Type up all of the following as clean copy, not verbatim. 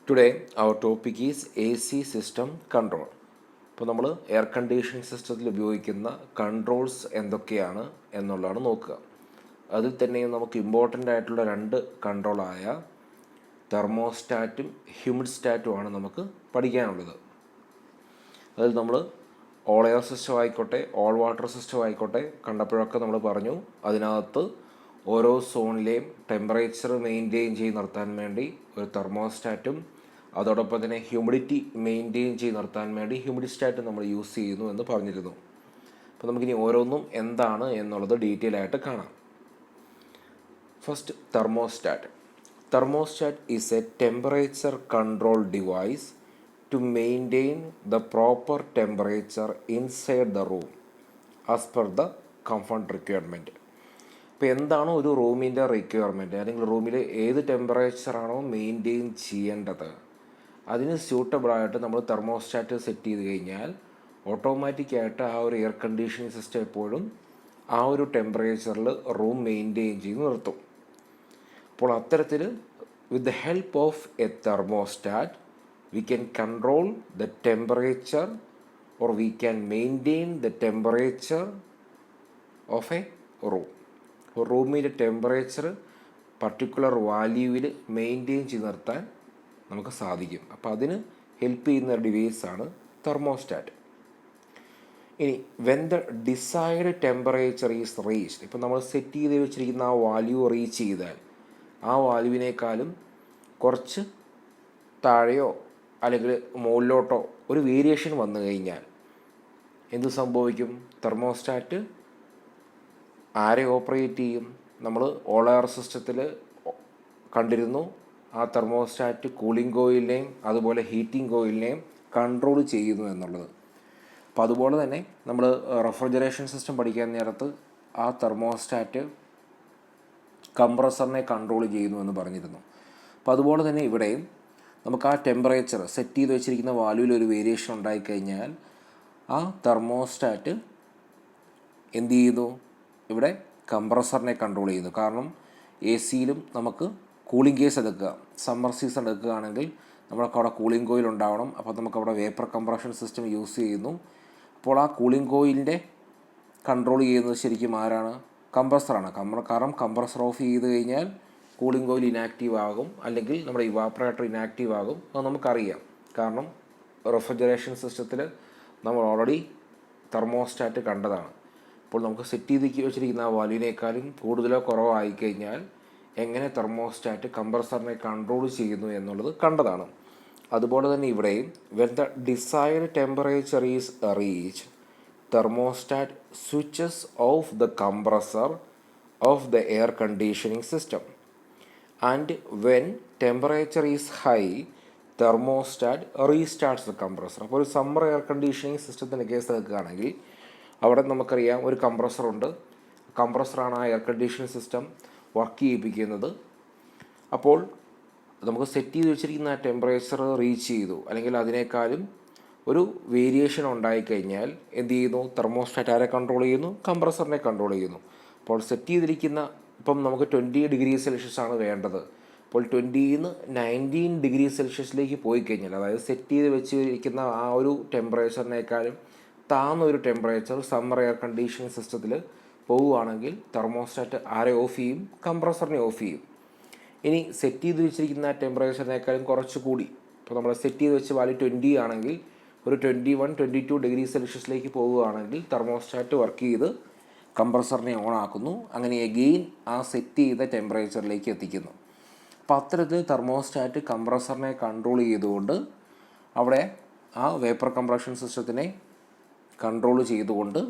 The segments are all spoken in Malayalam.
Today our topic is AC system control. ഇപ്പോൾ നമ്മൾ എയർ കണ്ടീഷനിങ് സിസ്റ്റത്തിൽ ഉപയോഗിക്കുന്ന കൺട്രോൾസ് എന്തൊക്കെയാണ് എന്നുള്ളതാണ് നോക്കുക. അതിൽ തന്നെയും നമുക്ക് ഇമ്പോർട്ടൻ്റ് ആയിട്ടുള്ള രണ്ട് കൺട്രോളായ തെർമോസ്റ്റാറ്റും ഹ്യൂമിഡ്സ്റ്റാറ്റുമാണ് നമുക്ക് പഠിക്കാനുള്ളത്. അതിൽ നമ്മൾ ഓൾ എയർ സിസ്റ്റം ആയിക്കോട്ടെ ഓൾ വാട്ടർ സിസ്റ്റം ആയിക്കോട്ടെ കണ്ടപ്പോഴൊക്കെ നമ്മൾ പറഞ്ഞു, അതിനകത്ത് ഓരോ സോണിലെയും ടെമ്പറേച്ചർ മെയിൻറ്റെയിൻ ചെയ്ത് നിർത്താൻ വേണ്ടി ഒരു തെർമോസ്റ്റാറ്റും അതോടൊപ്പം തന്നെ ഹ്യൂമിഡിറ്റി മെയിൻറ്റെയിൻ ചെയ്ത് നിർത്താൻ വേണ്ടി ഹ്യൂമിഡിസ്റ്റാറ്റ് നമ്മൾ യൂസ് ചെയ്യുന്നു എന്ന് പറഞ്ഞിരുന്നു. അപ്പോൾ നമുക്കിനി ഓരോന്നും എന്താണ് എന്നുള്ളത് ഡീറ്റെയിൽ ആയിട്ട് കാണാം. First, thermostat. Thermostat is a temperature control device to maintain the proper temperature inside the room as per the comfort requirement. ഇപ്പോൾ എന്താണോ ഒരു റൂമിൻ്റെ റിക്വയർമെൻറ്റ്, അല്ലെങ്കിൽ റൂമിൽ ഏത് ടെമ്പറേച്ചറാണോ മെയിൻറ്റെയിൻ ചെയ്യേണ്ടത്, അതിന് സ്യൂട്ടബിളായിട്ട് നമ്മൾ തെർമോസ്റ്റാറ്റ് സെറ്റ് ചെയ്ത് കഴിഞ്ഞാൽ ഓട്ടോമാറ്റിക്കായിട്ട് ആ ഒരു എയർ കണ്ടീഷനിങ് സിസ്റ്റം എപ്പോഴും ആ ഒരു ടെമ്പറേച്ചറിൽ റൂം മെയിൻറ്റെയിൻ ചെയ്ത് നിർത്തും. അപ്പോൾ അത്തരത്തിൽ വിത്ത് the help of A thermostat we can control the temperature or we can maintain the temperature of A room. റൂമിൻ്റെ ടെമ്പറേച്ചർ പർട്ടിക്കുലർ വാല്യൂവിൽ മെയിൻറ്റെയിൻ ചെയ്ത് നിർത്താൻ നമുക്ക് സാധിക്കും. അപ്പോൾ അതിന് ഹെൽപ്പ് ചെയ്യുന്ന ഡിവൈസാണ് തെർമോസ്റ്റാറ്റ്. ഇനി when the decide temperature is reached, ഇപ്പോൾ നമ്മൾ സെറ്റ് ചെയ്ത് വെച്ചിരിക്കുന്ന ആ വാല്യൂ റീച്ച് ചെയ്താൽ ആ വാല്യൂവിനേക്കാളും കുറച്ച് താഴെയോ അല്ലെങ്കിൽ മുകളിലോട്ടോ ഒരു വേരിയേഷൻ വന്നു കഴിഞ്ഞാൽ എന്ത് സംഭവിക്കും? തെർമോസ്റ്റാറ്റ് ആരെ ഓപ്പറേറ്റ് ചെയ്യും? നമ്മൾ ഓൾ എയർ സിസ്റ്റത്തിൽ കണ്ടിരുന്നു, ആ തെർമോസ്റ്റാറ്റ് കൂളിംഗ് കോയിലിനെയും അതുപോലെ ഹീറ്റിംഗ് കോയിലിനെയും കൺട്രോൾ ചെയ്യുന്നു എന്നുള്ളത്. അപ്പോൾ അതുപോലെ തന്നെ നമ്മൾ റെഫ്രിജറേഷൻ സിസ്റ്റം പഠിക്കാൻ നേരത്ത് ആ തെർമോസ്റ്റാറ്റ് കംപ്രസറിനെ കൺട്രോൾ ചെയ്യുന്നു എന്ന് പറഞ്ഞിരുന്നു. അപ്പോൾ അതുപോലെ തന്നെ ഇവിടെയും നമുക്ക് ആ ടെമ്പറേച്ചർ സെറ്റ് ചെയ്ത് വെച്ചിരിക്കുന്ന വാല്യൂവിൽ ഒരു വേരിയേഷൻ ഉണ്ടായിക്കഴിഞ്ഞാൽ ആ തെർമോസ്റ്റാറ്റ് എന്ത് ചെയ്യുന്നു? ഇവിടെ കംപ്രസറിനെ കൺട്രോൾ ചെയ്യുന്നു. കാരണം AC-യിലും നമുക്ക് കൂളിംഗ് കേസ് എടുക്കുക, സമ്മർ സീസൺ എടുക്കുകയാണെങ്കിൽ നമ്മൾക്ക് അവിടെ കൂളിംഗ് കോയിൽ ഉണ്ടാവണം. അപ്പോൾ നമുക്കവിടെ വേപ്പർ കംപ്രഷൻ സിസ്റ്റം യൂസ് ചെയ്യുന്നു. അപ്പോൾ ആ കൂളിംഗ് കോയിലിൻ്റെ കൺട്രോൾ ചെയ്യുന്നത് ശരിക്കും ആരാണ്? കംപ്രസറാണ്. കാരണം കംപ്രസർ ഓഫ് ചെയ്ത് കഴിഞ്ഞാൽ കൂളിംഗ് കോയിൽ ഇനാക്റ്റീവ് ആകും, അല്ലെങ്കിൽ നമ്മുടെ ഇവാപ്പറേറ്റർ ഇനാക്റ്റീവ് ആകും. അത് നമുക്കറിയാം. കാരണം റെഫ്രിജറേഷൻ സിസ്റ്റത്തിൽ നമ്മൾ ഓൾറെഡി തെർമോസ്റ്റാറ്റ് കണ്ടതാണ്. അപ്പോൾ നമുക്ക് സെറ്റ് ചെയ്ത് വെച്ചിരിക്കുന്ന ആ വാല്യൂവിനേക്കാളും കൂടുതലോ കുറവോ ആയിക്കഴിഞ്ഞാൽ എങ്ങനെ തെർമോസ്റ്റാറ്റ് കംപ്രസറിനെ കൺട്രോൾ ചെയ്യുന്നു എന്നുള്ളത് കണ്ടതാണ്. അതുപോലെ തന്നെ ഇവിടെയും when the desired temperature is reach, thermostat switches off the compressor off the air conditioning system and when temperature is high, thermostat restarts the compressor. അപ്പോൾ ഒരു സമ്മർ എയർ കണ്ടീഷനിങ് സിസ്റ്റത്തിൻ്റെ കേസ് എടുക്കുകയാണെങ്കിൽ അവിടെ നമുക്കറിയാം ഒരു കംപ്രസറുണ്ട്. കംപ്രസറാണ് ആ എയർ കണ്ടീഷനിങ് സിസ്റ്റം വർക്ക് ചെയ്യിപ്പിക്കുന്നത്. അപ്പോൾ നമുക്ക് സെറ്റ് ചെയ്ത് വെച്ചിരിക്കുന്ന ആ ടെമ്പറേച്ചർ റീച്ച് ചെയ്തു, അല്ലെങ്കിൽ അതിനേക്കാളും ഒരു വേരിയേഷൻ ഉണ്ടായിക്കഴിഞ്ഞാൽ എന്ത് ചെയ്യുന്നു? തെർമോസ്റ്റാറ്റ് ആരെ കൺട്രോൾ ചെയ്യുന്നു? കംപ്രസറിനെ കൺട്രോൾ ചെയ്യുന്നു. അപ്പോൾ സെറ്റ് ചെയ്തിരിക്കുന്ന ഇപ്പം നമുക്ക് 20 ഡിഗ്രി സെൽഷ്യസ് ആണ് വേണ്ടത്. അപ്പോൾ 20-ന്ന് 19 ഡിഗ്രി സെൽഷ്യസിലേക്ക് പോയി കഴിഞ്ഞാൽ, അതായത് സെറ്റ് ചെയ്ത് വെച്ചിരിക്കുന്ന ആ ഒരു ടെമ്പറേച്ചറിനേക്കാളും താഴ്ന്ന ഒരു ടെമ്പറേച്ചർ സമ്മർ എയർ കണ്ടീഷനിങ് സിസ്റ്റത്തിൽ പോവുകയാണെങ്കിൽ തെർമോസ്റ്റാറ്റ് ആരെ ഓഫ് ചെയ്യും? കംപ്രസറിനെ ഓഫ് ചെയ്യും. ഇനി സെറ്റ് ചെയ്ത് വെച്ചിരിക്കുന്ന ടെമ്പറേച്ചറിനേക്കാളും കുറച്ച് കൂടി, ഇപ്പോൾ നമ്മൾ സെറ്റ് ചെയ്ത് വെച്ച വാല്യൂ 20 ആണെങ്കിൽ ഒരു 21-22 ഡിഗ്രി സെൽഷ്യസിലേക്ക് പോവുകയാണെങ്കിൽ തെർമോസ്റ്റാറ്റ് വർക്ക് ചെയ്ത് കംപ്രസറിനെ ഓൺ ആക്കുന്നു. അങ്ങനെ എഗെയിൻ ആ സെറ്റ് ചെയ്ത ടെമ്പറേച്ചറിലേക്ക് എത്തിക്കുന്നു. അപ്പോൾ അത്തരത്തിൽ തെർമോസ്റ്റാറ്റ് കംപ്രസറിനെ കൺട്രോൾ ചെയ്തുകൊണ്ട് അവിടെ ആ വേപ്പർ കംപ്രഷൻ സിസ്റ്റത്തിനെ കൺട്രോൾ ചെയ്തുകൊണ്ട്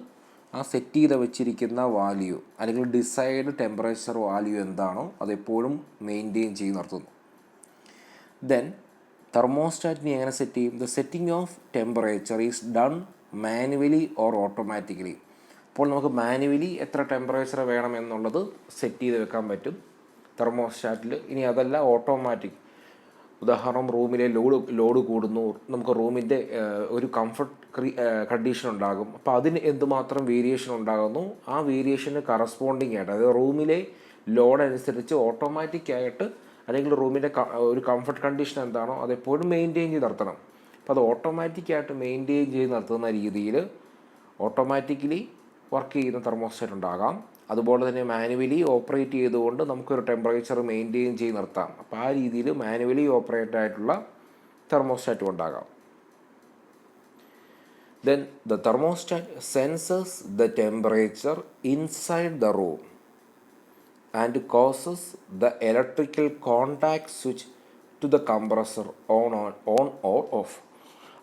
ആ സെറ്റ് ചെയ്ത് വെച്ചിരിക്കുന്ന വാല്യൂ അല്ലെങ്കിൽ ഡിസൈഡ് ടെമ്പറേച്ചർ വാല്യൂ എന്താണോ അതെപ്പോഴും മെയിൻറ്റെയിൻ ചെയ്ത് നിർത്തുന്നു. ദെൻ തെർമോസ്റ്റാറ്റിനെ എങ്ങനെ സെറ്റ് ചെയ്യും? The setting of temperature is done manually or automatically. അപ്പോൾ നമുക്ക് മാനുവലി എത്ര ടെമ്പറേച്ചർ വേണമെന്നുള്ളത് സെറ്റ് ചെയ്ത് വെക്കാൻ പറ്റും തെർമോസ്റ്റാറ്റിൽ. ഇനി അതല്ല ഓട്ടോമാറ്റിക്, ഉദാഹരണം റൂമിലെ ലോഡ് കൂടുന്നു, നമുക്ക് റൂമിൻ്റെ ഒരു കംഫർട്ട് കണ്ടീഷൻ ഉണ്ടാകും. അപ്പോൾ അതിന് എന്തുമാത്രം വേരിയേഷൻ ഉണ്ടാകുന്നു ആ വേരിയേഷന് കറസ്പോണ്ടിങ് ആയിട്ട്, അതായത് റൂമിലെ ലോഡ് അനുസരിച്ച് ഓട്ടോമാറ്റിക്കായിട്ട് അല്ലെങ്കിൽ റൂമിൻ്റെ ഒരു കംഫർട്ട് കണ്ടീഷൻ എന്താണോ അതെപ്പോഴും മെയിൻറ്റെയിൻ ചെയ്ത് നിർത്തണം. അപ്പോൾ അത് ഓട്ടോമാറ്റിക്കായിട്ട് മെയിൻറ്റെയിൻ ചെയ്ത് നിർത്തുന്ന രീതിയിൽ ഓട്ടോമാറ്റിക്കലി വർക്ക് ചെയ്യുന്ന തെർമോസ്റ്റാറ്റ് ഉണ്ടാകാം. അതുപോലെ തന്നെ മാനുവലി ഓപ്പറേറ്റ് ചെയ്തുകൊണ്ട് നമുക്കൊരു ടെമ്പറേച്ചർ മെയിൻറ്റെയിൻ ചെയ്ത് നിർത്താം. അപ്പോൾ ആ രീതിയിൽ മാനുവലി ഓപ്പറേറ്റ് ആയിട്ടുള്ള തെർമോസ്റ്റാറ്റും ഉണ്ടാകാം. Then the thermostat senses the temperature inside the room and causes the electrical contact switch to the compressor on or off.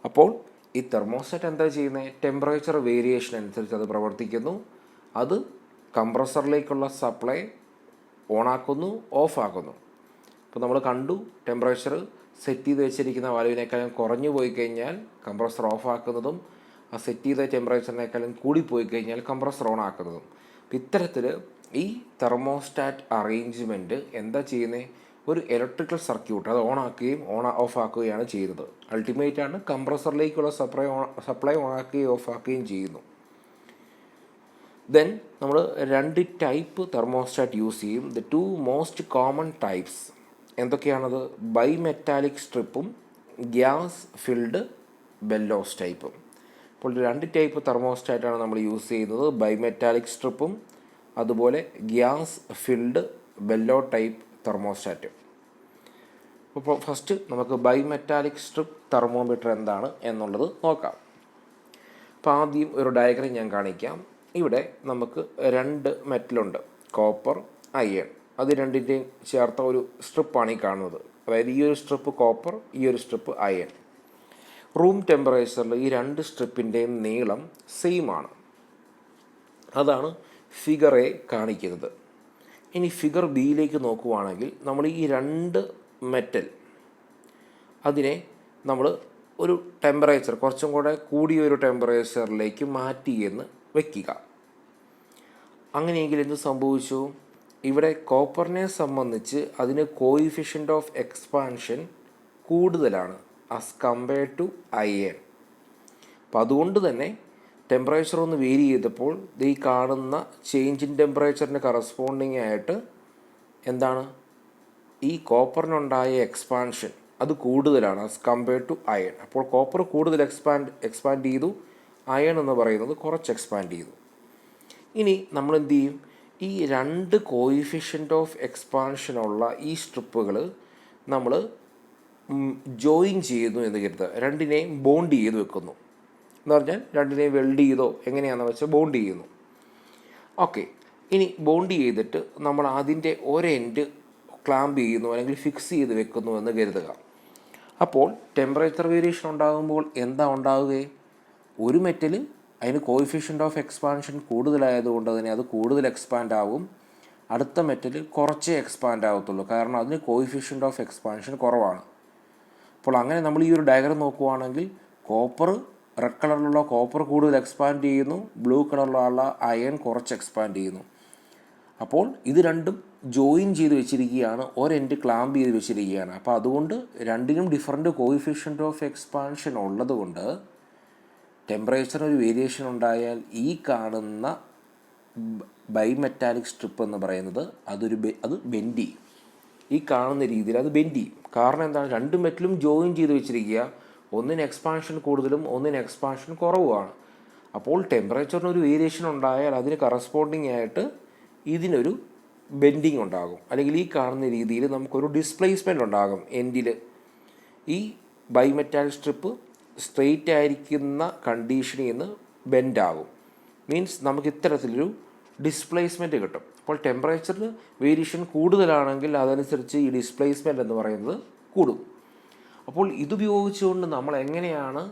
അപ്പോൾ ഈ തെർമോസ്റ്റാറ്റ് എന്താ ചെയ്യുന്നത്? ടെമ്പറേച്ചർ വേരിയേഷൻ അനുസരിച്ച് അത് പ്രവർത്തിക്കുന്നു. അത് കംപ്രസറിലേക്കുള്ള സപ്ലൈ ഓണാക്കുന്നു, ഓഫാക്കുന്നു. അപ്പോൾ നമ്മൾ കണ്ടു, ടെമ്പറേച്ചർ സെറ്റ് ചെയ്ത് വെച്ചിരിക്കുന്ന വാൽവിനേക്കാളും കുറഞ്ഞു പോയി കഴിഞ്ഞാൽ കംപ്രസർ ഓഫാക്കുന്നതും ആ സെറ്റ് ചെയ്ത ടെമ്പറേച്ചറിനേക്കാളും കൂടിപ്പോയി കഴിഞ്ഞാൽ കംപ്രസർ ഓൺ ആക്കുന്നതും. അപ്പം ഇത്തരത്തിൽ ഈ തെർമോസ്റ്റാറ്റ് അറേഞ്ച്മെൻറ്റ് എന്താ ചെയ്യുന്നത്? ഒരു ഇലക്ട്രിക്കൽ സർക്യൂട്ട് അത് ഓൺ ആക്കുകയും ഓഫ് ആക്കുകയാണ് ചെയ്യുന്നത്. അൾട്ടിമേറ്റാണ് കംപ്രസറിലേക്കുള്ള സപ്ലൈ ഓൺ ആക്കുകയും ഓഫ് ആക്കുകയും ചെയ്യുന്നു. ദെൻ നമ്മൾ 2 ടൈപ്പ് തെർമോസ്റ്റാറ്റ് യൂസ് ചെയ്യും. ദ 2 മോസ്റ്റ് കോമൺ ടൈപ്സ് എന്തൊക്കെയാണത്? ബൈമെറ്റാലിക് സ്ട്രിപ്പും ഗ്യാസ് ഫിൽഡ് ബെല്ലോസ് ടൈപ്പും. അപ്പോൾ 2 ടൈപ്പ് തെർമോസ്റ്റാറ്റാണ് നമ്മൾ യൂസ് ചെയ്യുന്നത്. ബൈമെറ്റാലിക് സ്ട്രിപ്പും അതുപോലെ gas filled bellow type thermostat. അപ്പോൾ ഫസ്റ്റ് നമുക്ക് ബൈമെറ്റാലിക് സ്ട്രിപ്പ് തെർമോമീറ്റർ എന്താണ് എന്നുള്ളത് നോക്കാം. അപ്പോൾ ആദ്യം ഒരു ഡയഗ്രം ഞാൻ കാണിക്കാം. ഇവിടെ നമുക്ക് 2 മെറ്റലുണ്ട്, കോപ്പർ, അയൺ. അത് രണ്ടിൻ്റെയും ചേർത്ത ഒരു സ്ട്രിപ്പാണ് ഈ കാണുന്നത്. അതായത് ഈ ഒരു സ്ട്രിപ്പ് കോപ്പർ, ഈ ഒരു സ്ട്രിപ്പ് അയൺ. റൂം ടെമ്പറേച്ചറിൽ ഈ 2 സ്ട്രിപ്പിൻ്റെയും നീളം സെയിം ആണ്. അതാണ് ഫിഗർ എ കാണിക്കുന്നത്. ഇനി ഫിഗർ ബിയിലേക്ക് നോക്കുവാണെങ്കിൽ നമ്മൾ ഈ 2 മെറ്റൽ അതിനെ നമ്മൾ ഒരു ടെമ്പറേച്ചർ കുറച്ചും കൂടെ കൂടിയൊരു ടെമ്പറേച്ചറിലേക്ക് മാറ്റിയെന്ന് വയ്ക്കുക. അങ്ങനെയെങ്കിൽ എന്ത് സംഭവിച്ചു? ഇവിടെ കോപ്പറിനെ സംബന്ധിച്ച് അതിന് കോയിഫിഷ്യൻ്റ് ഓഫ് എക്സ്പാൻഷൻ കൂടുതലാണ് ആസ് കമ്പയർഡ് ടു അയൺ. അപ്പം അതുകൊണ്ട് തന്നെ ടെമ്പറേച്ചർ ഒന്ന് വേരി ചെയ്തപ്പോൾ ഈ കാണുന്ന ചേഞ്ച് ഇൻ ടെമ്പറേച്ചറിന് കറസ്പോണ്ടിങ് ആയിട്ട് എന്താണ് ഈ കോപ്പറിനുണ്ടായ എക്സ്പാൻഷൻ അത് കൂടുതലാണ് ആസ് കമ്പയർഡ് ടു അയൺ. അപ്പോൾ കോപ്പർ കൂടുതൽ എക്സ്പാൻഡ് ചെയ്തു, അയൺ എന്ന് പറയുന്നത് കുറച്ച് എക്സ്പാൻഡ് ചെയ്തു. ഇനി നമ്മൾ എന്ത് ചെയ്യും? ഈ 2 കോയിഫിഷ്യൻ്റ് ഓഫ് എക്സ്പാൻഷനുള്ള ഈ സ്ട്രിപ്പുകൾ നമ്മൾ ജോയിൻ ചെയ്യുന്നു എന്ന് കരുതുക. 2നെയും ബോണ്ട് ചെയ്ത് വെക്കുന്നു എന്ന് പറഞ്ഞാൽ 2നെയും വെൽഡ് ചെയ്തോ എങ്ങനെയാണെന്ന് വെച്ചാൽ ബോണ്ട് ചെയ്യുന്നു. ഓക്കെ, ഇനി ബോണ്ട് ചെയ്തിട്ട് നമ്മൾ അതിൻ്റെ ഒരെൻഡ് ക്ലാമ്പ് ചെയ്യുന്നു അല്ലെങ്കിൽ ഫിക്സ് ചെയ്ത് വെക്കുന്നു എന്ന് കരുതുക. അപ്പോൾ ടെമ്പറേച്ചർ വേരിയേഷൻ ഉണ്ടാകുമ്പോൾ എന്താ ഉണ്ടാവുക? ഒരു മെറ്റൽ അതിന് കോയിഫിഷ്യൻ്റ് ഓഫ് എക്സ്പാൻഷൻ കൂടുതലായതുകൊണ്ട് തന്നെ അത് കൂടുതൽ എക്സ്പാൻഡ് ആവും. അടുത്ത മെറ്റൽ കുറച്ചേ എക്സ്പാൻഡ് ആകത്തുള്ളൂ, കാരണം അതിന് കോയിഫിഷ്യൻ്റ് ഓഫ് എക്സ്പാൻഷൻ കുറവാണ്. അപ്പോൾ അങ്ങനെ നമ്മൾ ഈ ഒരു ഡയഗ്രം നോക്കുവാണെങ്കിൽ കോപ്പർ, റെഡ് കളറിലുള്ള കോപ്പർ കൂടുതൽ എക്സ്പാൻഡ് ചെയ്യുന്നു, ബ്ലൂ കളറിലുള്ള അയൺ കുറച്ച് എക്സ്പാൻഡ് ചെയ്യുന്നു. അപ്പോൾ ഇത് രണ്ടും ജോയിൻ ചെയ്ത് വെച്ചിരിക്കുകയാണ്, ഒരെൻഡ് ക്ലാമ്പ് ചെയ്ത് വെച്ചിരിക്കുകയാണ്. അപ്പോൾ അതുകൊണ്ട് 2നും ഡിഫറൻറ്റ് കോയിഫിഷ്യൻ്റ് ഓഫ് എക്സ്പാൻഷൻ ഉള്ളത് കൊണ്ട് ടെമ്പറേച്ചറിന് ഒരു വേരിയേഷൻ ഉണ്ടായാൽ ഈ കാണുന്ന ബൈമെറ്റാലിക് സ്ട്രിപ്പ് എന്ന് പറയുന്നത് അത് ബെൻഡ് ചെയ്യും. ഈ കാണുന്ന രീതിയിൽ അത് ബെൻഡ് ചെയ്യും. കാരണം എന്താണ്? 2 മെറ്റലും ജോയിൻ ചെയ്ത് വെച്ചിരിക്കുക. ഒന്നിന് എക്സ്പാൻഷൻ കൂടുതലും ഒന്നിന് എക്സ്പാൻഷൻ കുറവുമാണ്. അപ്പോൾ ടെമ്പറേച്ചറിന് ഒരു വേരിയേഷൻ ഉണ്ടായാൽ അതിന് കറസ്പോണ്ടിങ് ആയിട്ട് ഇതിനൊരു ബെൻഡിങ് ഉണ്ടാകും, അല്ലെങ്കിൽ ഈ കാണുന്ന രീതിയിൽ നമുക്കൊരു ഡിസ്പ്ലേസ്മെൻ്റ് ഉണ്ടാകും എൻഡിൽ. ഈ ബൈമെറ്റാലിക് സ്ട്രിപ്പ് സ്ട്രെയിറ്റ് ആയിരിക്കുന്ന കണ്ടീഷനിൽ നിന്ന് ബെൻഡാകും. മീൻസ് നമുക്ക് ഇത്തരത്തിലൊരു ഡിസ്പ്ലേസ്മെൻറ്റ് കിട്ടും. അപ്പോൾ ടെമ്പറേച്ചറിന് വേരിയേഷൻ കൂടുതലാണെങ്കിൽ അതനുസരിച്ച് ഈ ഡിസ്പ്ലേസ്മെൻറ്റ് എന്ന് പറയുന്നത് കൂടും. അപ്പോൾ ഇതുപയോഗിച്ചുകൊണ്ട് നമ്മൾ എങ്ങനെയാണ്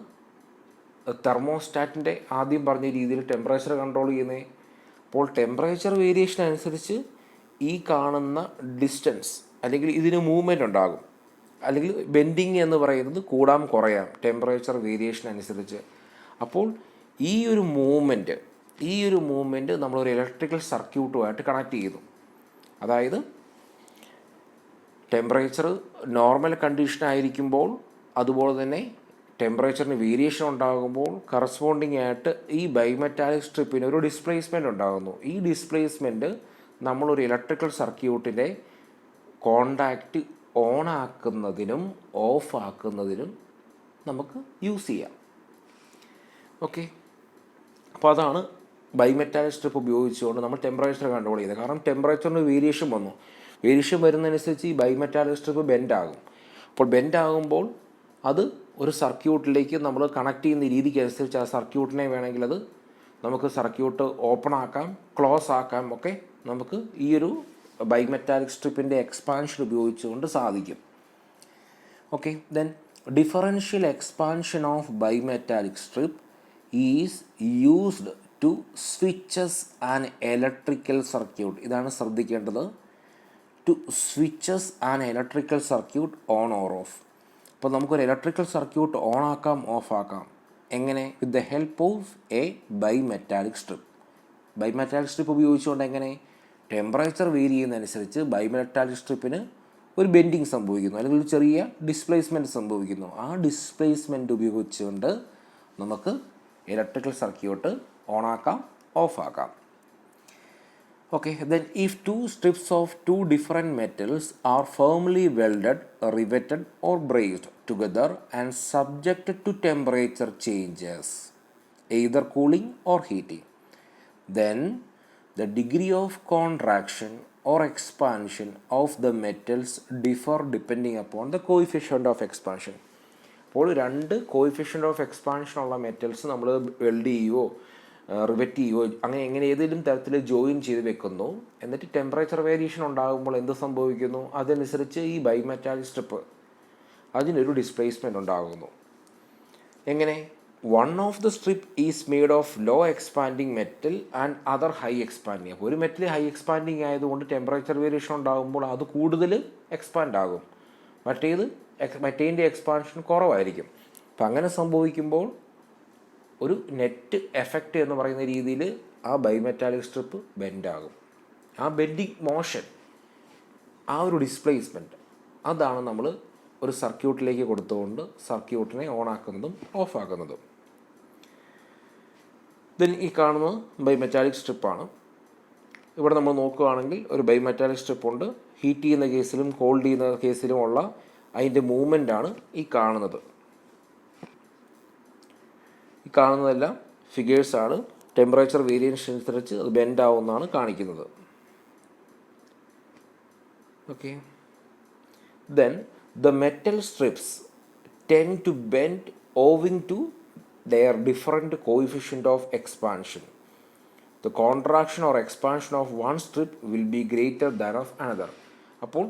തെർമോസ്റ്റാറ്റിൻ്റെ ആദ്യം പറഞ്ഞ രീതിയിൽ ടെമ്പറേച്ചർ കൺട്രോൾ ചെയ്യുന്നത്? അപ്പോൾ ടെമ്പറേച്ചർ വേരിയേഷൻ അനുസരിച്ച് ഈ കാണുന്ന ഡിസ്റ്റൻസ് അല്ലെങ്കിൽ ഇതിന് മൂവ്മെൻറ്റ് ഉണ്ടാകും, അല്ലെങ്കിൽ ബെൻഡിങ് എന്ന് പറയുന്നത് കൂടാം കുറയാം ടെമ്പറേച്ചർ വേരിയേഷൻ അനുസരിച്ച്. അപ്പോൾ ഈ ഒരു മൂവ്മെൻറ്റ് നമ്മളൊരു ഇലക്ട്രിക്കൽ സർക്യൂട്ടുമായിട്ട് കണക്ട് ചെയ്യുന്നു. അതായത് ടെമ്പറേച്ചർ നോർമൽ കണ്ടീഷൻ ആയിരിക്കുമ്പോൾ, അതുപോലെ തന്നെ ടെമ്പറേച്ചറിന് വേരിയേഷൻ ഉണ്ടാകുമ്പോൾ കറസ്പോണ്ടിങ് ആയിട്ട് ഈ ബൈമെറ്റാലിക് സ്ട്രിപ്പിന് ഒരു ഡിസ്പ്ലേസ്മെൻറ്റ് ഉണ്ടാകുന്നു. ഈ ഡിസ്പ്ലേസ്മെൻറ്റ് നമ്മളൊരു ഇലക്ട്രിക്കൽ സർക്യൂട്ടിൻ്റെ കോണ്ടാക്റ്റ് ഓൺ ആക്കുന്നതിനും ഓഫ് ആക്കുന്നതിനും നമുക്ക് യൂസ് ചെയ്യാം. ഓക്കെ, അപ്പോൾ അതാണ് ബൈമെറ്റാലിക് സ്ട്രിപ്പ് ഉപയോഗിച്ചുകൊണ്ട് നമ്മൾ ടെമ്പറേച്ചർ കൺട്രോൾ ചെയ്യുന്നത്. കാരണം ടെമ്പറേച്ചറിന് വേരിയേഷൻ വന്നു, വേരിയേഷൻ വരുന്നതനുസരിച്ച് ഈ ബൈമെറ്റാലിക് സ്ട്രിപ്പ് ബെൻഡ് ആകും. അപ്പോൾ ബെൻഡ് ആകുമ്പോൾ അത് ഒരു സർക്യൂട്ടിലേക്ക് നമ്മൾ കണക്ട് ചെയ്യുന്ന രീതിക്ക് അനുസരിച്ച് ആ സർക്യൂട്ടിനെ വേണമെങ്കിൽ അത് നമുക്ക് സർക്യൂട്ട് ഓപ്പൺ ആക്കാം, ക്ലോസ് ആക്കാം ഒക്കെ നമുക്ക് ഈ ഒരു ബൈമെറ്റാലിക് സ്ട്രിപ്പിൻ്റെ എക്സ്പാൻഷൻ ഉപയോഗിച്ചുകൊണ്ട് സാധിക്കും. Okay, then differential expansion of bimetallic strip is used to switches an electrical circuit. ഇതാണ് ശ്രദ്ധിക്കേണ്ടത്, to switches an electrical circuit on or off. അപ്പോൾ നമുക്കൊരു ഇലക്ട്രിക്കൽ സർക്യൂട്ട് ഓൺ ആക്കാം, ഓഫ് ആക്കാം. എങ്ങനെ? With the help of a bimetallic strip. Bimetallic strip ഉപയോഗിച്ചുകൊണ്ട് എങ്ങനെ? ടെമ്പറേച്ചർ വേരി ചെയ്യുന്നതനുസരിച്ച് ബൈമെറ്റാലിക് സ്ട്രിപ്പിന് ഒരു ബെൻഡിങ് സംഭവിക്കുന്നു, അല്ലെങ്കിൽ ഒരു ചെറിയ ഡിസ്പ്ലേസ്മെൻറ്റ് സംഭവിക്കുന്നു. ആ ഡിസ്പ്ലേസ്മെൻറ്റ് ഉപയോഗിച്ചുകൊണ്ട് നമുക്ക് ഇലക്ട്രിക്കൽ സർക്യൂട്ട് ഓണാക്കാം, ഓഫാക്കാം. Okay, then if two strips of two different metals are firmly welded, riveted or braced together and subjected to temperature changes, either cooling or heating, then the degree of contraction or expansion of the metals differ depending upon the coefficient of expansion. അപ്പോൾ രണ്ട് കോയിഫിഷ്യൻ്റ് ഓഫ് എക്സ്പാൻഷൻ ഉള്ള മെറ്റൽസ് നമ്മൾ വെൽഡ് ചെയ്യുകയോ റിവെറ്റ് ചെയ്യുകയോ അങ്ങനെ ഏതെങ്കിലും തരത്തിൽ ജോയിൻ ചെയ്ത് വെക്കുന്നു. എന്നിട്ട് ടെമ്പറേച്ചർ വേരിയേഷൻ ഉണ്ടാകുമ്പോൾ എന്ത് സംഭവിക്കുന്നു? അതനുസരിച്ച് ഈ ബൈമെറ്റാലിക് സ്ട്രിപ്പ് അതിനൊരു ഡിസ്പ്ലേസ്മെൻറ്റ് ഉണ്ടാകുന്നു. എങ്ങനെ? One of the strip is made of low expanding metal and other high expanding. അപ്പോൾ ഒരു മെറ്റൽ ഹൈ എക്സ്പാൻഡിങ് ആയതുകൊണ്ട് ടെമ്പറേച്ചർ വേരിയേഷൻ ഉണ്ടാകുമ്പോൾ അത് കൂടുതൽ എക്സ്പാൻഡ് ആകും, മറ്റേതിൻ്റെ എക്സ്പാൻഷൻ കുറവായിരിക്കും. അപ്പം അങ്ങനെ സംഭവിക്കുമ്പോൾ ഒരു നെറ്റ് എഫക്റ്റ് എന്ന് പറയുന്ന രീതിയിൽ ആ ബൈമെറ്റാലിക് സ്ട്രിപ്പ് ബെൻഡാകും. ആ ബെൻഡിങ് മോഷൻ, ആ ഒരു ഡിസ്പ്ലേസ്മെൻറ്റ്, അതാണ് നമ്മൾ ഒരു സർക്യൂട്ടിലേക്ക് കൊടുത്തുകൊണ്ട് സർക്യൂട്ടിനെ ഓണാക്കുന്നതും ഓഫാക്കുന്നതും. ദെൻ ഈ കാണുന്നത് ബൈമെറ്റാലിക് സ്ട്രിപ്പാണ്. ഇവിടെ നമ്മൾ നോക്കുകയാണെങ്കിൽ ഒരു ബൈമെറ്റാലിക് സ്ട്രിപ്പുണ്ട്. ഹീറ്റ് ചെയ്യുന്ന കേസിലും കോൾഡ് ചെയ്യുന്ന കേസിലും ഉള്ള അതിൻ്റെ മൂവ്മെൻ്റാണ് ഈ കാണുന്നത്. ഈ കാണുന്നതെല്ലാം ഫിഗേഴ്സാണ്. ടെമ്പറേച്ചർ വേരിയേഷൻ അനുസരിച്ച് അത് ബെൻഡ് ആവുമെന്നാണ് കാണിക്കുന്നത്. Okay, then the metal strips tend to bend owing to their different coefficient of expansion. The contraction or expansion of one strip will be greater than of another. അപ്പോൾ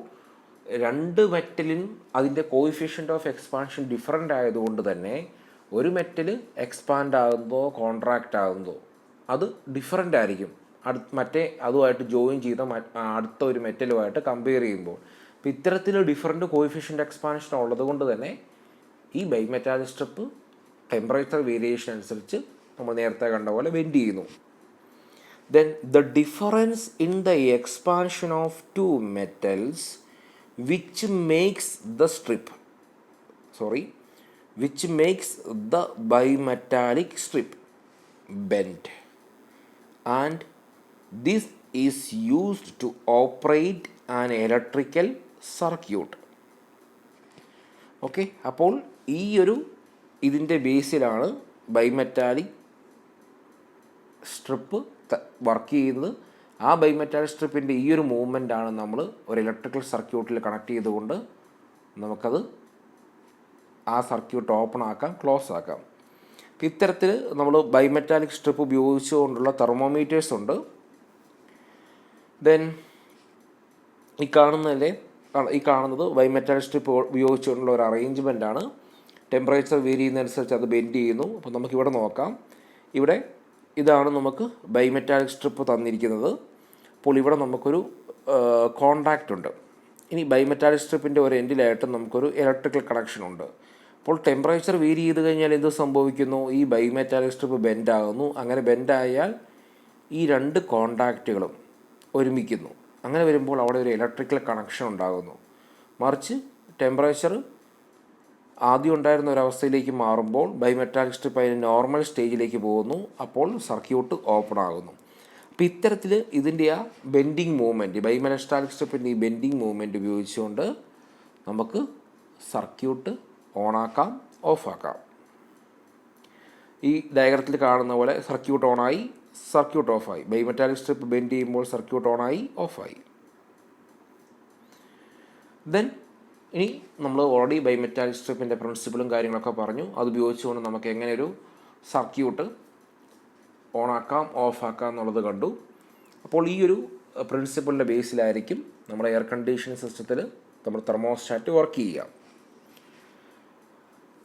രണ്ട് മെറ്റലിനും അതിൻ്റെ കോയിഫിഷ്യൻ്റ് ഓഫ് എക്സ്പാൻഷൻ ഡിഫറൻ്റ് ആയതുകൊണ്ട് തന്നെ ഒരു മെറ്റൽ എക്സ്പാൻഡ് ആകുന്നതോ കോൺട്രാക്റ്റ് ആകുന്നതോ അത് ഡിഫറൻ്റ് ആയിരിക്കും മറ്റേ അതുമായിട്ട് ജോയിൻ ചെയ്ത അടുത്ത ഒരു മെറ്റലുമായിട്ട് കമ്പയർ ചെയ്യുമ്പോൾ. അപ്പോൾ ഇത്തരത്തിൽ ഡിഫറൻറ്റ് കോയിഫിഷ്യൻ്റ് എക്സ്പാൻഷൻ ഉള്ളത് കൊണ്ട് തന്നെ ഈ ബൈമെറ്റാലിക് സ്ട്രിപ്പ് ടെമ്പറേച്ചർ വേരിയേഷൻ അനുസരിച്ച് നമ്മൾ നേരത്തെ കണ്ട പോലെ ബെൻഡ് ചെയ്യുന്നു. Then the difference in the expansion of two metals which makes the bimetallic strip bend, and this is used to operate an electrical circuit. Okay, അപ്പോൾ ഈ ഒരു ഇതിൻ്റെ ബേസിലാണ് ബൈമെറ്റാലിക് സ്ട്രിപ്പ് വർക്ക് ചെയ്യുന്നത്. ആ ബൈമെറ്റാലിക് സ്ട്രിപ്പിൻ്റെ ഈ ഒരു മൂവ്മെൻ്റാണ് നമ്മൾ ഒരു ഇലക്ട്രിക്കൽ സർക്യൂട്ടിൽ കണക്ട് ചെയ്തുകൊണ്ട് നമുക്കത് ആ സർക്യൂട്ട് ഓപ്പൺ ആക്കാം, ക്ലോസ് ആക്കാം. ഇത്തരത്തിൽ നമ്മൾ ബൈമെറ്റാലിക് സ്ട്രിപ്പ് ഉപയോഗിച്ചുകൊണ്ടുള്ള തെർമോമീറ്റേഴ്സ് ഉണ്ട്. ദെൻ ഈ കാണുന്നത് ബൈമെറ്റാലിക് സ്ട്രിപ്പ് ഉപയോഗിച്ചുകൊണ്ടുള്ള ഒരു അറേഞ്ച്മെൻറ്റാണ്. ടെമ്പറേച്ചർ വേരി ചെയ്യുന്നതനുസരിച്ച് അത് ബെൻഡ് ചെയ്യുന്നു. അപ്പോൾ നമുക്കിവിടെ നോക്കാം. ഇവിടെ ഇതാണ് നമുക്ക് ബൈമെറ്റാലിക് സ്ട്രിപ്പ് തന്നിരിക്കുന്നത്. അപ്പോൾ ഇവിടെ നമുക്കൊരു കോണ്ടാക്റ്റ് ഉണ്ട്. ഇനി ബൈമെറ്റാലിക് സ്ട്രിപ്പിൻ്റെ ഒരു എൻഡിലായിട്ട് നമുക്കൊരു ഇലക്ട്രിക്കൽ കണക്ഷൻ ഉണ്ട്. അപ്പോൾ ടെമ്പറേച്ചർ വേരി ചെയ്ത് കഴിഞ്ഞാൽ എന്ത് സംഭവിക്കുന്നു? ഈ ബൈമെറ്റാലിക് സ്ട്രിപ്പ് ബെൻഡാകുന്നു. അങ്ങനെ ബെൻഡായാൽ ഈ രണ്ട് കോണ്ടാക്റ്റുകളും ഒരുമിക്കുന്നു. അങ്ങനെ വരുമ്പോൾ അവിടെ ഒരു ഇലക്ട്രിക്കൽ കണക്ഷൻ ഉണ്ടാകുന്നു. മറിച്ച് ടെമ്പറേച്ചർ ആദ്യം ഉണ്ടായിരുന്ന ഒരവസ്ഥയിലേക്ക് മാറുമ്പോൾ ബൈമെറ്റാലിക് സ്ട്രിപ്പ് അതിന് നോർമൽ സ്റ്റേജിലേക്ക് പോകുന്നു. അപ്പോൾ സർക്യൂട്ട് ഓപ്പൺ ആകുന്നു. അപ്പോൾ ഇത്തരത്തിൽ ഇതിൻ്റെ ആ ബെൻഡിങ് മൂവ്മെൻറ്റ്, ബൈമെറ്റാലിക് സ്ട്രിപ്പിൻ്റെ ഈ ബെൻഡിങ് മൂവ്മെൻറ്റ് ഉപയോഗിച്ചുകൊണ്ട് നമുക്ക് സർക്യൂട്ട് ഓണാക്കാം, ഓഫാക്കാം. ഈ ഡയഗ്രത്തിൽ കാണുന്ന പോലെ സർക്യൂട്ട് ഓണായി, സർക്യൂട്ട് ഓഫായി. ബൈമെറ്റാലിക് സ്ട്രിപ്പ് ബെൻഡ് ചെയ്യുമ്പോൾ സർക്യൂട്ട് ഓണായി, ഓഫായി. ദെൻ ഇനി നമ്മൾ ഓൾറെഡി ബൈമെറ്റാലിക് സ്ട്രിപ്പിൻ്റെ പ്രിൻസിപ്പിളും കാര്യങ്ങളൊക്കെ പറഞ്ഞു. അത് ഉപയോഗിച്ചുകൊണ്ട് നമുക്ക് എങ്ങനെ ഒരു സർക്യൂട്ട് ഓണാക്കാം, ഓഫാക്കാം എന്നുള്ളത് കണ്ടു. അപ്പോൾ ഈ ഒരു പ്രിൻസിപ്പിളിൻ്റെ ബേസിലായിരിക്കും നമ്മുടെ എയർ കണ്ടീഷനിങ് സിസ്റ്റത്തിൽ നമ്മൾ തെർമോസ്റ്റാറ്റ് വർക്ക് ചെയ്യുക.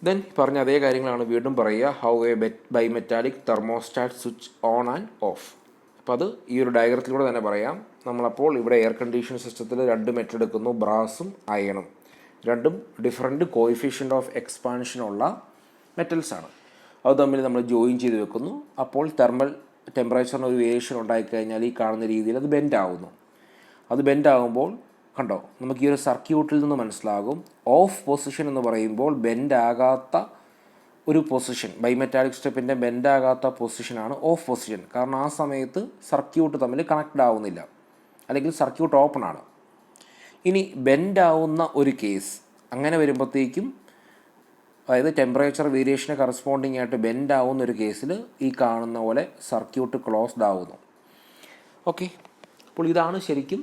ദെൻ പറഞ്ഞ അതേ കാര്യങ്ങളാണ് വീണ്ടും പറയുക. How A bimetallic thermostat switch on and of. അപ്പോൾ അത് ഈ ഒരു ഡയഗ്രത്തിലൂടെ തന്നെ പറയാം. നമ്മളപ്പോൾ ഇവിടെ എയർ കണ്ടീഷൻ സിസ്റ്റത്തിൽ 2 മെറ്റൽ എടുക്കുന്നു, ബ്രാസും അയണും. രണ്ടും ഡിഫറൻറ്റ് കോയിഫിഷ്യൻ്റ് ഓഫ് എക്സ്പാൻഷനുള്ള മെറ്റൽസാണ്. അത് തമ്മിൽ നമ്മൾ ജോയിൻ ചെയ്ത് വെക്കുന്നു. അപ്പോൾ തെർമൽ ടെമ്പറേച്ചറിന് ഒരു വേരിയേഷൻ ഉണ്ടായിക്കഴിഞ്ഞാൽ ഈ കാണുന്ന രീതിയിൽ അത് ബെൻഡ് ആവുന്നു. അത് ബെൻഡ് ആകുമ്പോൾ കണ്ടോ, നമുക്ക് ഈ ഒരു സർക്യൂട്ടിൽ നിന്ന് മനസ്സിലാകും ഓഫ് പൊസിഷൻ എന്ന് പറയുമ്പോൾ ബെൻഡ് ആകാത്ത ഒരു പൊസിഷൻ, ബൈമെറ്റാലിക് സ്ട്രിപ്പിൻ്റെ ബെൻഡ് ആകാത്ത പൊസിഷനാണ് ഓഫ് പൊസിഷൻ. കാരണം ആ സമയത്ത് സർക്യൂട്ട് തമ്മിൽ കണക്റ്റ് ആവുന്നില്ല, അല്ലെങ്കിൽ സർക്യൂട്ട് ഓപ്പൺ ആണ്. ഇനി ബെൻഡ് ആവുന്ന ഒരു കേസ്, അങ്ങനെ വരുമ്പോഴത്തേക്കും അതായത് ടെമ്പറേച്ചർ വേരിയേഷന് കറസ്പോണ്ടിങ് ആയിട്ട് ബെൻഡ് ആവുന്ന ഒരു കേസിൽ ഈ കാണുന്ന പോലെ സർക്യൂട്ട് ക്ലോസ്ഡ് ആവുന്നു. ഓക്കെ, അപ്പോൾ ഇതാണ് ശരിക്കും